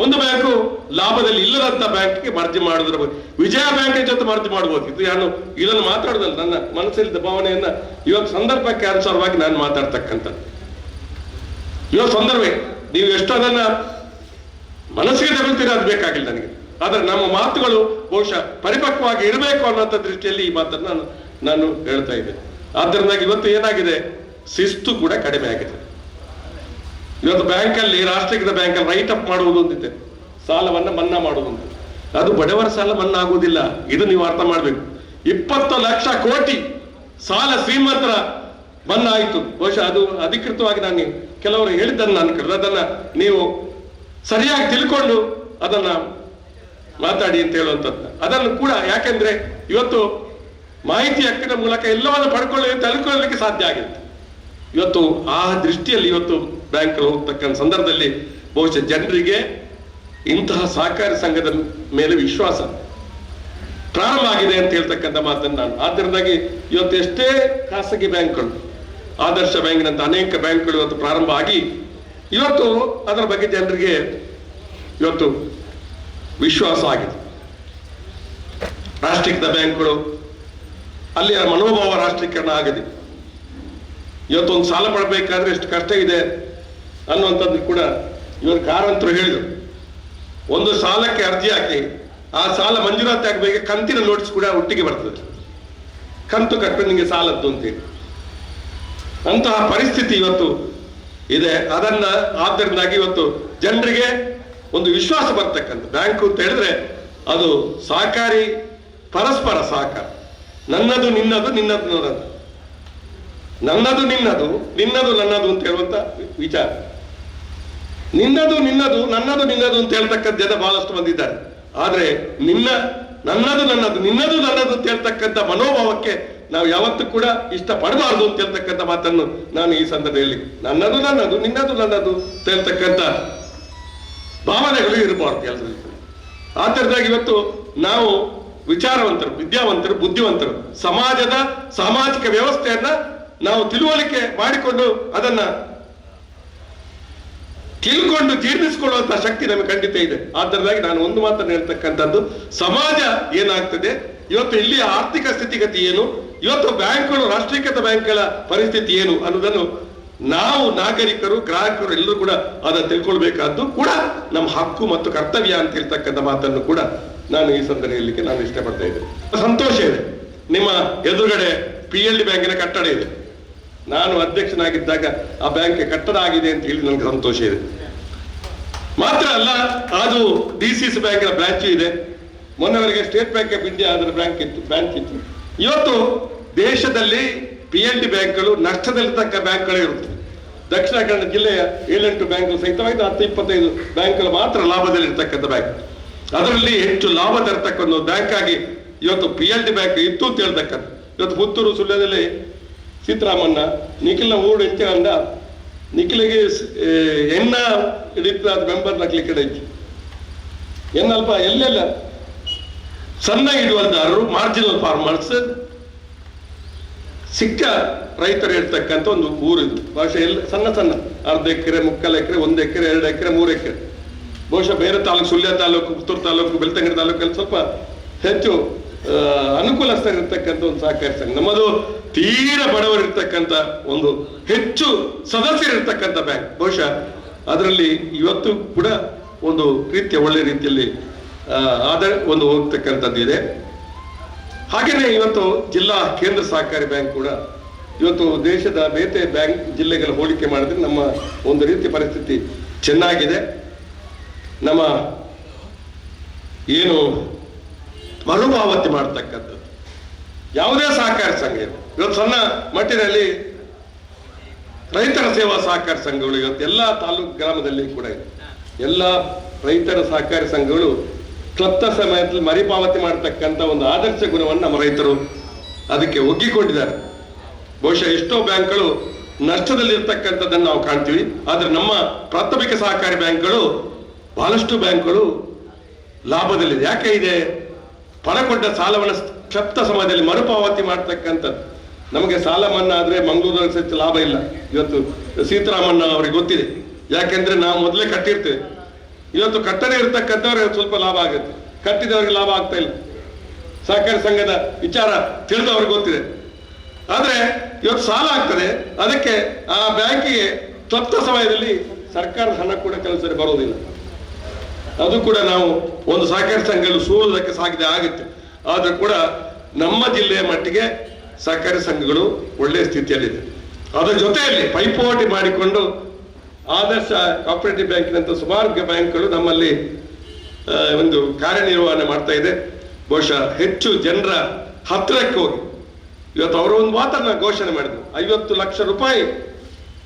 ಒಂದು ಬ್ಯಾಂಕು ಲಾಭದಲ್ಲಿ ಇಲ್ಲದಂತ ಬ್ಯಾಂಕ್ಗೆ ಮರ್ಜಿ ಮಾಡಿದ್ರ ವಿಜಯ ಬ್ಯಾಂಕ್ ಜೊತೆ ಮರ್ಜಿ ಮಾಡಬಹುದಿತ್ತು. ನಾನು ಇದನ್ನು ಮಾತಾಡೋದಲ್ಲ, ನನ್ನ ಮನಸ್ಸಲ್ಲಿದ್ದ ಭಾವನೆಯನ್ನ ಇವತ್ತು ಸಂದರ್ಭಕ್ಕೆ ಅನುಸಾರವಾಗಿ ನಾನು ಮಾತಾಡ್ತಕ್ಕಂಥ ಇವತ್ತು ಸಂದರ್ಭ. ನೀವು ಎಷ್ಟು ಅದನ್ನ ಮನಸ್ಸಿಗೆ ತಗೊಳ್ತೀರಾ ಅದು ಬೇಕಾಗಿಲ್ಲ ನನಗೆ, ಆದ್ರೆ ನಮ್ಮ ಮಾತುಗಳು ಬಹುಶಃ ಪರಿಪಕ್ವವಾಗಿ ಇರಬೇಕು ಅನ್ನೋಂಥ ದೃಷ್ಟಿಯಲ್ಲಿ ಈ ಮಾತನ್ನು ನಾನು ಹೇಳ್ತಾ ಇದ್ದೆ. ಆದ್ದರಿಂದ ಇವತ್ತು ಏನಾಗಿದೆ, ಶಿಸ್ತು ಕೂಡ ಕಡಿಮೆ ಆಗಿದೆ. ಇವತ್ತು ಬ್ಯಾಂಕಲ್ಲಿ, ರಾಷ್ಟ್ರೀಕೃತ ಬ್ಯಾಂಕಲ್ಲಿ ರೈಟ್ ಅಪ್ ಮಾಡುವುದು ಅಂತಿದೆ, ಸಾಲವನ್ನ ಮನ್ನಾ ಮಾಡುವುದು ಅಂತ. ಅದು ಬಡವರ ಸಾಲ ಮನ್ನಾ ಆಗುವುದಿಲ್ಲ, ಇದು ನೀವು ಅರ್ಥ ಮಾಡ್ಬೇಕು. 20 ಲಕ್ಷ ಕೋಟಿ ಸಾಲ ಶ್ರೀಮಂತರ ಮನ್ನಾ ಆಯಿತು. ಬಹುಶಃ ಅದು ಅಧಿಕೃತವಾಗಿ ನಾನು ಕೆಲವರು ಹೇಳಿದ್ದನ್ನು ನಾನು ಕೇಳಿದೆ, ಅದನ್ನ ನೀವು ಸರಿಯಾಗಿ ತಿಳ್ಕೊಂಡು ಅದನ್ನ ಮಾತಾಡಿ ಅಂತ ಹೇಳುವಂಥದ್ದು. ಅದನ್ನು ಕೂಡ ಯಾಕೆಂದ್ರೆ ಇವತ್ತು ಮಾಹಿತಿ ಹಕ್ಕಿನ ಮೂಲಕ ಎಲ್ಲವನ್ನು ತಿಳ್ಕೊಳ್ಳಲಿಕ್ಕೆ ಸಾಧ್ಯ ಆಗುತ್ತೆ. ಇವತ್ತು ಆ ದೃಷ್ಟಿಯಲ್ಲಿ ಇವತ್ತು ಬ್ಯಾಂಕ್ ಹೋಗ್ತಕ್ಕಂಥ ಸಂದರ್ಭದಲ್ಲಿ ಬಹುಶಃ ಜನರಿಗೆ ಇಂತಹ ಸಹಕಾರಿ ಸಂಘದ ಮೇಲೆ ವಿಶ್ವಾಸ ಪ್ರಾರಂಭ ಆಗಿದೆ ಅಂತ ಹೇಳ್ತಕ್ಕಂಥ ಮಾತನ್ನು ನಾನು. ಆದ್ದರಿಂದಾಗಿ ಇವತ್ತು ಎಷ್ಟೇ ಖಾಸಗಿ ಬ್ಯಾಂಕ್ಗಳು, ಆದರ್ಶ ಬ್ಯಾಂಕಿನಂತ ಅನೇಕ ಬ್ಯಾಂಕ್ಗಳು ಇವತ್ತು ಪ್ರಾರಂಭ ಆಗಿ ಇವತ್ತು ಅದರ ಬಗ್ಗೆ ಜನರಿಗೆ ಇವತ್ತು ವಿಶ್ವಾಸ ಆಗಿದೆ. ರಾಷ್ಟ್ರೀಕೃತ ಬ್ಯಾಂಕ್ಗಳು ಅಲ್ಲಿಯ ಮನೋಭಾವ ರಾಷ್ಟ್ರೀಕರಣ ಆಗಿದೆ. ಇವತ್ತು ಒಂದು ಸಾಲ ಪಡಬೇಕಾದ್ರೆ ಎಷ್ಟು ಕಷ್ಟ ಇದೆ ಅನ್ನುವಂಥದ್ದು ಕೂಡ ಇವತ್ತು ಕಾರಂತರು ಹೇಳಿದರು. ಒಂದು ಸಾಲಕ್ಕೆ ಅರ್ಜಿ ಹಾಕಿ ಆ ಸಾಲ ಮಂಜೂರಾತಿ ಆಗಬೇಕು, ಕಂತಿನ ನೋಟಿಸ್ ಕೂಡ ಒಟ್ಟಿಗೆ ಬರ್ತದೆ, ಕಂತು ಕಟ್ಟಬೇಕು ನಿಮಗೆ ಸಾಲದ್ದು ಅಂತೇಳಿ. ಅಂತಹ ಪರಿಸ್ಥಿತಿ ಇವತ್ತು ಇದೆ. ಆದ್ದರಿಂದಾಗಿ ಇವತ್ತು ಜನರಿಗೆ ಒಂದು ವಿಶ್ವಾಸ ಬರ್ತಕ್ಕಂಥ ಬ್ಯಾಂಕು ಅಂತ ಹೇಳಿದ್ರೆ ಅದು ಸಹಕಾರಿ, ಪರಸ್ಪರ ಸಹಕಾರ, ನನ್ನದು ನಿನ್ನದು, ನಿನ್ನದು ನನ್ನದು, ನನ್ನದು ನಿನ್ನದು, ನಿನ್ನದು ನನ್ನದು ಅಂತ ಹೇಳುವಂತ ವಿಚಾರ. ನಿನ್ನದು ನಿನ್ನದು, ನನ್ನದು ನಿನ್ನದು ಅಂತ ಹೇಳ್ತಕ್ಕಂಥ ಜನ ಬಹಳಷ್ಟು ಬಂದಿದ್ದಾರೆ. ಆದ್ರೆ ನನ್ನದು ನನ್ನದು, ನಿನ್ನದು ನನ್ನದು ಅಂತ ಹೇಳ್ತಕ್ಕಂಥ ಮನೋಭಾವಕ್ಕೆ ನಾವು ಯಾವತ್ತೂ ಕೂಡ ಇಷ್ಟಪಡಬಾರದು ಅಂತ ಹೇಳ್ತಕ್ಕಂಥ ಮಾತನ್ನು ನಾನು ಈ ಸಂದರ್ಭದಲ್ಲಿ, ನನ್ನದು ನನ್ನದು, ನಿನ್ನದು ನನ್ನದು ಅಂತ ಹೇಳ್ತಕ್ಕಂಥ ಭಾವನೆಗಳು ಇರಬಾರ್ದು ಎಲ್ಲರಲ್ಲಿ. ಆದ್ದರಿಂದಾಗಿ ಇವತ್ತು ನಾವು ವಿಚಾರವಂತರು, ವಿದ್ಯಾವಂತರು, ಬುದ್ಧಿವಂತರು, ಸಮಾಜದ ಸಾಮಾಜಿಕ ವ್ಯವಸ್ಥೆಯನ್ನ ನಾವು ತಿಳುವಳಿಕೆ ಮಾಡಿಕೊಂಡು ಅದನ್ನ ತಿಳ್ಕೊಂಡು ಜೀರ್ಣಿಸಿಕೊಳ್ಳುವಂತಹ ಶಕ್ತಿ ನಮಗೆ ಖಂಡಿತ ಇದೆ. ಆದ್ದರಿಂದಾಗಿ ನಾನು ಒಂದು ಮಾತನ್ನು ಹೇಳ್ತಕ್ಕಂಥದ್ದು, ಸಮಾಜ ಏನಾಗ್ತದೆ ಇವತ್ತು, ಇಲ್ಲಿಯ ಆರ್ಥಿಕ ಸ್ಥಿತಿಗತಿ ಏನು, ಇವತ್ತು ಬ್ಯಾಂಕ್ಗಳು, ರಾಷ್ಟ್ರೀಕೃತ ಬ್ಯಾಂಕ್ಗಳ ಪರಿಸ್ಥಿತಿ ಏನು ಅನ್ನೋದನ್ನು ನಾವು ನಾಗರಿಕರು, ಗ್ರಾಹಕರು ಎಲ್ಲರೂ ಕೂಡ ಅದನ್ನು ತಿಳ್ಕೊಳ್ಬೇಕಾದ್ದು ಕೂಡ ನಮ್ಮ ಹಕ್ಕು ಮತ್ತು ಕರ್ತವ್ಯ ಅಂತ ಹೇಳ್ತಕ್ಕಂಥ ಮಾತನ್ನು ಕೂಡ ನಾನು ಈ ಸಂದರ್ಭದಲ್ಲಿ ಹೇಳಲಿಕ್ಕೆ ನಾನು ಇಷ್ಟಪಡ್ತಾ ಇದ್ದೇನೆ. ಸಂತೋಷ ಇದೆ, ನಿಮ್ಮ ಎದುರುಗಡೆ PLD ಬ್ಯಾಂಕಿನ ಕಟ್ಟಡ ಇದೆ. ನಾನು ಅಧ್ಯಕ್ಷನಾಗಿದ್ದಾಗ ಆ ಬ್ಯಾಂಕ್ ಕಟ್ಟಡ ಆಗಿದೆ ಅಂತ ಹೇಳಿ ನನಗೆ ಸಂತೋಷ ಇದೆ. ಮಾತ್ರ ಅಲ್ಲ, ಅದು DCC ಬ್ಯಾಂಕಿನ ಬ್ರಾಂಚ್ ಇದೆ. ಮೊನ್ನೆವರೆಗೆ ಸ್ಟೇಟ್ ಬ್ಯಾಂಕ್ ಆಫ್ ಇಂಡಿಯಾ ಅದರ ಬ್ರಾಂಚ್ ಇತ್ತು. ಇವತ್ತು ದೇಶದಲ್ಲಿ PLD ಬ್ಯಾಂಕ್ಗಳು ನಷ್ಟದಲ್ಲಿರ್ತಕ್ಕ ಬ್ಯಾಂಕ್ಗಳೇ ಇರುತ್ತೆ. ದಕ್ಷಿಣ ಕನ್ನಡ ಜಿಲ್ಲೆಯ 7-8 ಬ್ಯಾಂಕ್ಗಳು ಸಹಿತವಾಗಿ 10-25 ಬ್ಯಾಂಕ್ಗಳು ಮಾತ್ರ ಲಾಭದಲ್ಲಿರ್ತಕ್ಕಂಥ ಬ್ಯಾಂಕ್. ಅದರಲ್ಲಿ ಹೆಚ್ಚು ಲಾಭ ತರತಕ್ಕಂಥ ಬ್ಯಾಂಕ್ ಆಗಿ ಇವತ್ತು PLD ಬ್ಯಾಂಕ್ ಇತ್ತು ಅಂತ ಹೇಳ್ತಕ್ಕಂಥ. ಇವತ್ತು ಪುತ್ತೂರು ಸುಳ್ಯದಲ್ಲಿ ಸೀತಾರಾಮಣ್ಣ ನಿಖಿಲ್ನ ಊರು ಹೆಚ್ಚಂದ ನಿಖಿಲಿಗೆ ಎಣ್ಣ ಹಿಡಿತ ಮೆಂಬರ್ ನಕ್ಲಿ ಕಡೆ ಇತ್ತು. ಏನಲ್ಪ ಎಲ್ಲೆಲ್ಲ ಸಣ್ಣ ಹಿಡುವಲ್ದಾರರು, ಮಾರ್ಜಿನಲ್ ಫಾರ್ಮರ್ಸ್, ಸಿಕ್ಕ ರೈತರು ಇರ್ತಕ್ಕಂಥ ಒಂದು ಊರಿದ್ದು. ಬಹುಶಃ ಎಲ್ಲ ಸಣ್ಣ ಸಣ್ಣ 1/2 ಎಕರೆ, 3/4 ಎಕರೆ, 1 ಎಕರೆ, 2 ಎಕರೆ, 3 ಎಕರೆ. ಬಹುಶಃ ಬೇರೆ ತಾಲೂಕು, ಸುಳ್ಯ ತಾಲೂಕು, ಪುತ್ತೂರು ತಾಲೂಕು, ಬೆಳ್ತಂಗಡಿ ತಾಲೂಕಲ್ಲಿ ಸ್ವಲ್ಪ ಹೆಚ್ಚು ಅನುಕೂಲಸ್ಥರಿರ್ತಕ್ಕಂಥ ಒಂದು ಸಹಕಾರಿ ಸಂಘ. ನಮ್ಮದು ತೀರ ಬಡವರಿರ್ತಕ್ಕಂಥ ಒಂದು ಹೆಚ್ಚು ಸದಸ್ಯರಿರ್ತಕ್ಕಂಥ ಬ್ಯಾಂಕ್. ಬಹುಶಃ ಅದರಲ್ಲಿ ಇವತ್ತು ಕೂಡ ಒಂದು ರೀತಿಯ ಒಳ್ಳೆ ರೀತಿಯಲ್ಲಿ ಒಂದು ಹೋಗ್ತಕ್ಕಂಥದ್ದು ಇದೆ. ಹಾಗೇನೆ ಇವತ್ತು ಜಿಲ್ಲಾ ಕೇಂದ್ರ ಸಹಕಾರಿ ಬ್ಯಾಂಕ್ ಕೂಡ ಇವತ್ತು ದೇಶದ ಬೇರೆ ಬ್ಯಾಂಕ್ ಜಿಲ್ಲೆಗಳ ಹೋಲಿಕೆ ಮಾಡಿದ್ರೆ ನಮ್ಮ ಒಂದು ರೀತಿಯ ಪರಿಸ್ಥಿತಿ ಚೆನ್ನಾಗಿದೆ. ನಮ್ಮ ಏನು ಮರುಪಾವತಿ ಮಾಡ್ತಕ್ಕಂಥದ್ದು ಯಾವುದೇ ಸಹಕಾರಿ ಸಂಘ ಇವತ್ತು ಸಣ್ಣ ಮಟ್ಟಿನಲ್ಲಿ ರೈತರ ಸೇವಾ ಸಹಕಾರಿ ಸಂಘಗಳು ಇವತ್ತು ಎಲ್ಲ ತಾಲೂಕು ಗ್ರಾಮದಲ್ಲಿ ಕೂಡ ಇದೆ. ಎಲ್ಲ ರೈತರ ಸಹಕಾರಿ ಸಂಘಗಳು ಕ್ಲಪ್ತ ಸಮಯದಲ್ಲಿ ಮರುಪಾವತಿ ಮಾಡ್ತಕ್ಕಂಥ ಒಂದು ಆದರ್ಶ ಗುಣವನ್ನು ನಮ್ಮ ರೈತರು ಅದಕ್ಕೆ ಒಗ್ಗಿಕೊಂಡಿದ್ದಾರೆ. ಬಹುಶಃ ಎಷ್ಟೋ ಬ್ಯಾಂಕ್ಗಳು ನಷ್ಟದಲ್ಲಿ ಇರ್ತಕ್ಕಂಥದ್ದನ್ನು ನಾವು ಕಾಣ್ತೀವಿ. ಆದ್ರೆ ನಮ್ಮ ಪ್ರಾಥಮಿಕ ಸಹಕಾರಿ ಬ್ಯಾಂಕ್ಗಳು, ಬಹಳಷ್ಟು ಬ್ಯಾಂಕ್ಗಳು ಲಾಭದಲ್ಲಿದೆ. ಯಾಕೆ ಇದೆ? ಪಣಕೊಂಡ ಸಾಲವನ್ನು ಕ್ಲಪ್ತ ಸಮಯದಲ್ಲಿ ಮರುಪಾವತಿ ಮಾಡ್ತಕ್ಕಂಥದ್ದು. ನಮಗೆ ಸಾಲ ಮನ್ನಾ ಆದ್ರೆ ಮಂಗಳೂರಲ್ಲಿ ಸಹಿತ ಲಾಭ ಇಲ್ಲ. ಇವತ್ತು ಸೀತಾರಾಮಣ್ಣ ಅವ್ರಿಗೆ ಗೊತ್ತಿದೆ, ಯಾಕೆಂದ್ರೆ ನಾವು ಮೊದಲೇ ಕಟ್ಟಿರ್ತೇವೆ. ಇವತ್ತು ಕಟ್ಟದೇ ಇರ್ತಕ್ಕಂಥವ್ರಿಗೆ ಸ್ವಲ್ಪ ಲಾಭ ಆಗುತ್ತೆ, ಕಟ್ಟಿದವ್ರಿಗೆ ಲಾಭ ಆಗ್ತಾ ಇಲ್ಲ. ಸಹಕಾರಿ ಸಂಘದ ವಿಚಾರ ತಿಳಿದವ್ರಿಗೆ ಗೊತ್ತಿದೆ. ಆದ್ರೆ ಇವತ್ತು ಸಾಲ ಆಗ್ತದೆ, ಅದಕ್ಕೆ ಆ ಬ್ಯಾಂಕಿಗೆ ಕ್ಲಪ್ತ ಸಮಯದಲ್ಲಿ ಸರ್ಕಾರದ ಹಣ ಕೂಡ ಕೆಲಸ ಬರೋದಿಲ್ಲ. ಅದು ಕೂಡ ನಾವು ಒಂದು ಸಹಕಾರಿ ಸಂಘಗಳು ಸೂಳುವುದಕ್ಕೆ ಸಾಧ್ಯ ಆಗುತ್ತೆ. ಆದ್ರೂ ಕೂಡ ನಮ್ಮ ಜಿಲ್ಲೆಯ ಮಟ್ಟಿಗೆ ಸಹಕಾರಿ ಸಂಘಗಳು ಒಳ್ಳೆಯ ಸ್ಥಿತಿಯಲ್ಲಿದೆ. ಅದರ ಜೊತೆಯಲ್ಲಿ ಪೈಪೋಟಿ ಮಾಡಿಕೊಂಡು ಆದರ್ಶ ಕೋಆಪರೇಟಿವ್ ಬ್ಯಾಂಕಿನಂತ ಸುಮಾರು ಬ್ಯಾಂಕ್ಗಳು ನಮ್ಮಲ್ಲಿ ಒಂದು ಕಾರ್ಯನಿರ್ವಹಣೆ ಮಾಡ್ತಾ ಇದೆ. ಬಹುಶಃ ಹೆಚ್ಚು ಜನರ ಹತ್ತಿರಕ್ಕೆ ಹೋಗಿ ಇವತ್ತು ಅವರು ಒಂದು ಮಾತನ್ನ ಘೋಷಣೆ ಮಾಡಿದ್ರು, 50 ಲಕ್ಷ ರೂಪಾಯಿ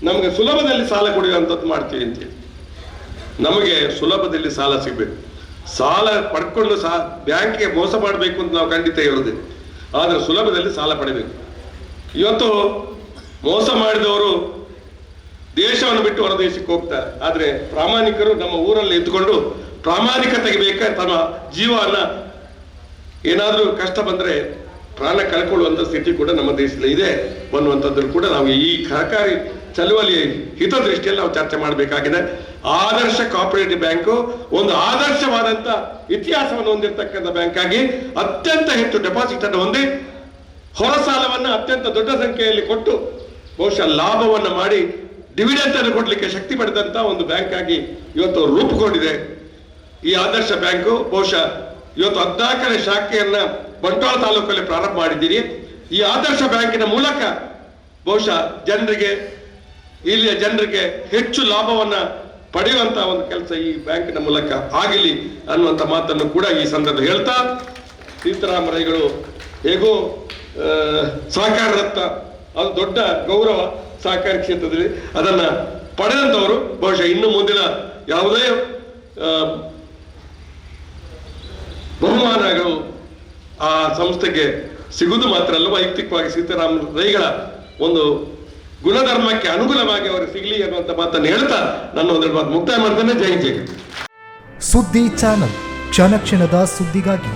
ನಮಗೆ ಸುಲಭದಲ್ಲಿ ಸಾಲ ಕೊಡುವಂಥದ್ದು ಮಾಡ್ತೀವಿ ಅಂತೇಳಿ. ನಮಗೆ ಸುಲಭದಲ್ಲಿ ಸಾಲ ಸಿಗ್ಬೇಕು. ಸಾಲ ಪಡ್ಕೊಂಡು ಬ್ಯಾಂಕಿಗೆ ಮೋಸ ಮಾಡಬೇಕು ಅಂತ ನಾವು ಖಂಡಿತ ಹೇಳುವುದಿಲ್ಲ, ಆದ್ರೆ ಸುಲಭದಲ್ಲಿ ಸಾಲ ಪಡಿಬೇಕು. ಇವತ್ತು ಮೋಸ ಮಾಡಿದವರು ದೇಶವನ್ನು ಬಿಟ್ಟು ಹೊರ ದೇಶಕ್ಕೆ ಹೋಗ್ತಾರೆ. ಆದ್ರೆ ಪ್ರಾಮಾಣಿಕರು ನಮ್ಮ ಊರಲ್ಲಿ ಇದ್ದುಕೊಂಡು ಪ್ರಾಮಾಣಿಕತೆಗೆ ಬೇಕಾದ ತಮ್ಮ ಜೀವನ ಏನಾದರೂ ಕಷ್ಟ ಬಂದರೆ ಪ್ರಾಣ ಕಳ್ಕೊಳ್ಳುವಂಥ ಸ್ಥಿತಿ ಕೂಡ ನಮ್ಮ ದೇಶದಲ್ಲಿ ಇದೆ ಅನ್ನುವಂಥದ್ದು ಕೂಡ ನಾವು ಈ ಸಹಕಾರಿ ಚಳುವಳಿಯ ಹಿತದೃಷ್ಟಿಯಲ್ಲಿ ನಾವು ಚರ್ಚೆ ಮಾಡಬೇಕಾಗಿದೆ. ಆದರ್ಶ ಕೋಆಪರೇಟಿವ್ ಬ್ಯಾಂಕು ಒಂದು ಆದರ್ಶವಾದಂಥ ಇತಿಹಾಸವನ್ನು ಹೊಂದಿರತಕ್ಕಂಥ ಬ್ಯಾಂಕ್ ಆಗಿ ಅತ್ಯಂತ ಹೆಚ್ಚು ಡೆಪಾಸಿಟ್ ಅನ್ನು ಹೊಂದಿ ಹೊರ ಸಾಲವನ್ನು ಅತ್ಯಂತ ದೊಡ್ಡ ಸಂಖ್ಯೆಯಲ್ಲಿ ಕೊಟ್ಟು ಬಹುಶಃ ಲಾಭವನ್ನು ಮಾಡಿ ಡಿವಿಡೆಂಟ್ ಅನ್ನು ಕೊಡಲಿಕ್ಕೆ ಶಕ್ತಿ ಪಡೆದಂತ ಒಂದು ಬ್ಯಾಂಕ್ ಆಗಿ ಇವತ್ತು ರೂಪುಗೊಂಡಿದೆ ಈ ಆದರ್ಶ ಬ್ಯಾಂಕು. ಬಹುಶಃ ಇವತ್ತು 14ನೇ ಶಾಖೆಯನ್ನ ಬಂಟ್ವಾಳ ತಾಲೂಕಲ್ಲಿ ಪ್ರಾರಂಭ ಮಾಡಿದ್ದೀರಿ. ಈ ಆದರ್ಶ ಬ್ಯಾಂಕಿನ ಮೂಲಕ ಬಹುಶಃ ಇಲ್ಲಿಯ ಜನರಿಗೆ ಹೆಚ್ಚು ಲಾಭವನ್ನ ಪಡೆಯುವಂತಹ ಒಂದು ಕೆಲಸ ಈ ಬ್ಯಾಂಕಿನ ಮೂಲಕ ಆಗಲಿ ಅನ್ನುವಂಥ ಮಾತನ್ನು ಕೂಡ ಈ ಸಂದರ್ಭ ಹೇಳ್ತಾ, ಸೀತಾರಾಮರೈಗಳು ಹೇಗೋ ಸಹಕಾರ ರತ್ನ ಅದು ದೊಡ್ಡ ಗೌರವ ಸಹಕಾರಿ ಕ್ಷೇತ್ರದಲ್ಲಿ, ಅದನ್ನ ಪಡೆದಂಥವರು ಬಹುಶಃ ಇನ್ನು ಮುಂದಿನ ಯಾವುದೇ ಬಹುಮಾನಗಳು ಆ ಸಂಸ್ಥೆಗೆ ಸಿಗುವುದು ಮಾತ್ರ ಅಲ್ಲ, ವೈಯಕ್ತಿಕವಾಗಿ ಸೀತಾರಾಮರೈಗಳ ಒಂದು ಗುಣಧರ್ಮಕ್ಕೆ ಅನುಗುಣವಾಗಿ ಅವರು ಸಿಗಲಿ ಅನ್ನುವಂಥ ಮಾತನ್ನು ಹೇಳ್ತಾ ನನ್ನ ಒಂದೆರಡು ಮಾತು ಮುಕ್ತಾಯ ಮಾಡ್ತೇನೆ. ಜೈ ಜೈ. ಸುದ್ದಿ ಚಾನಲ್, ಕ್ಷಣ ಕ್ಷಣದ ಸುದ್ದಿಗಾಗಿ.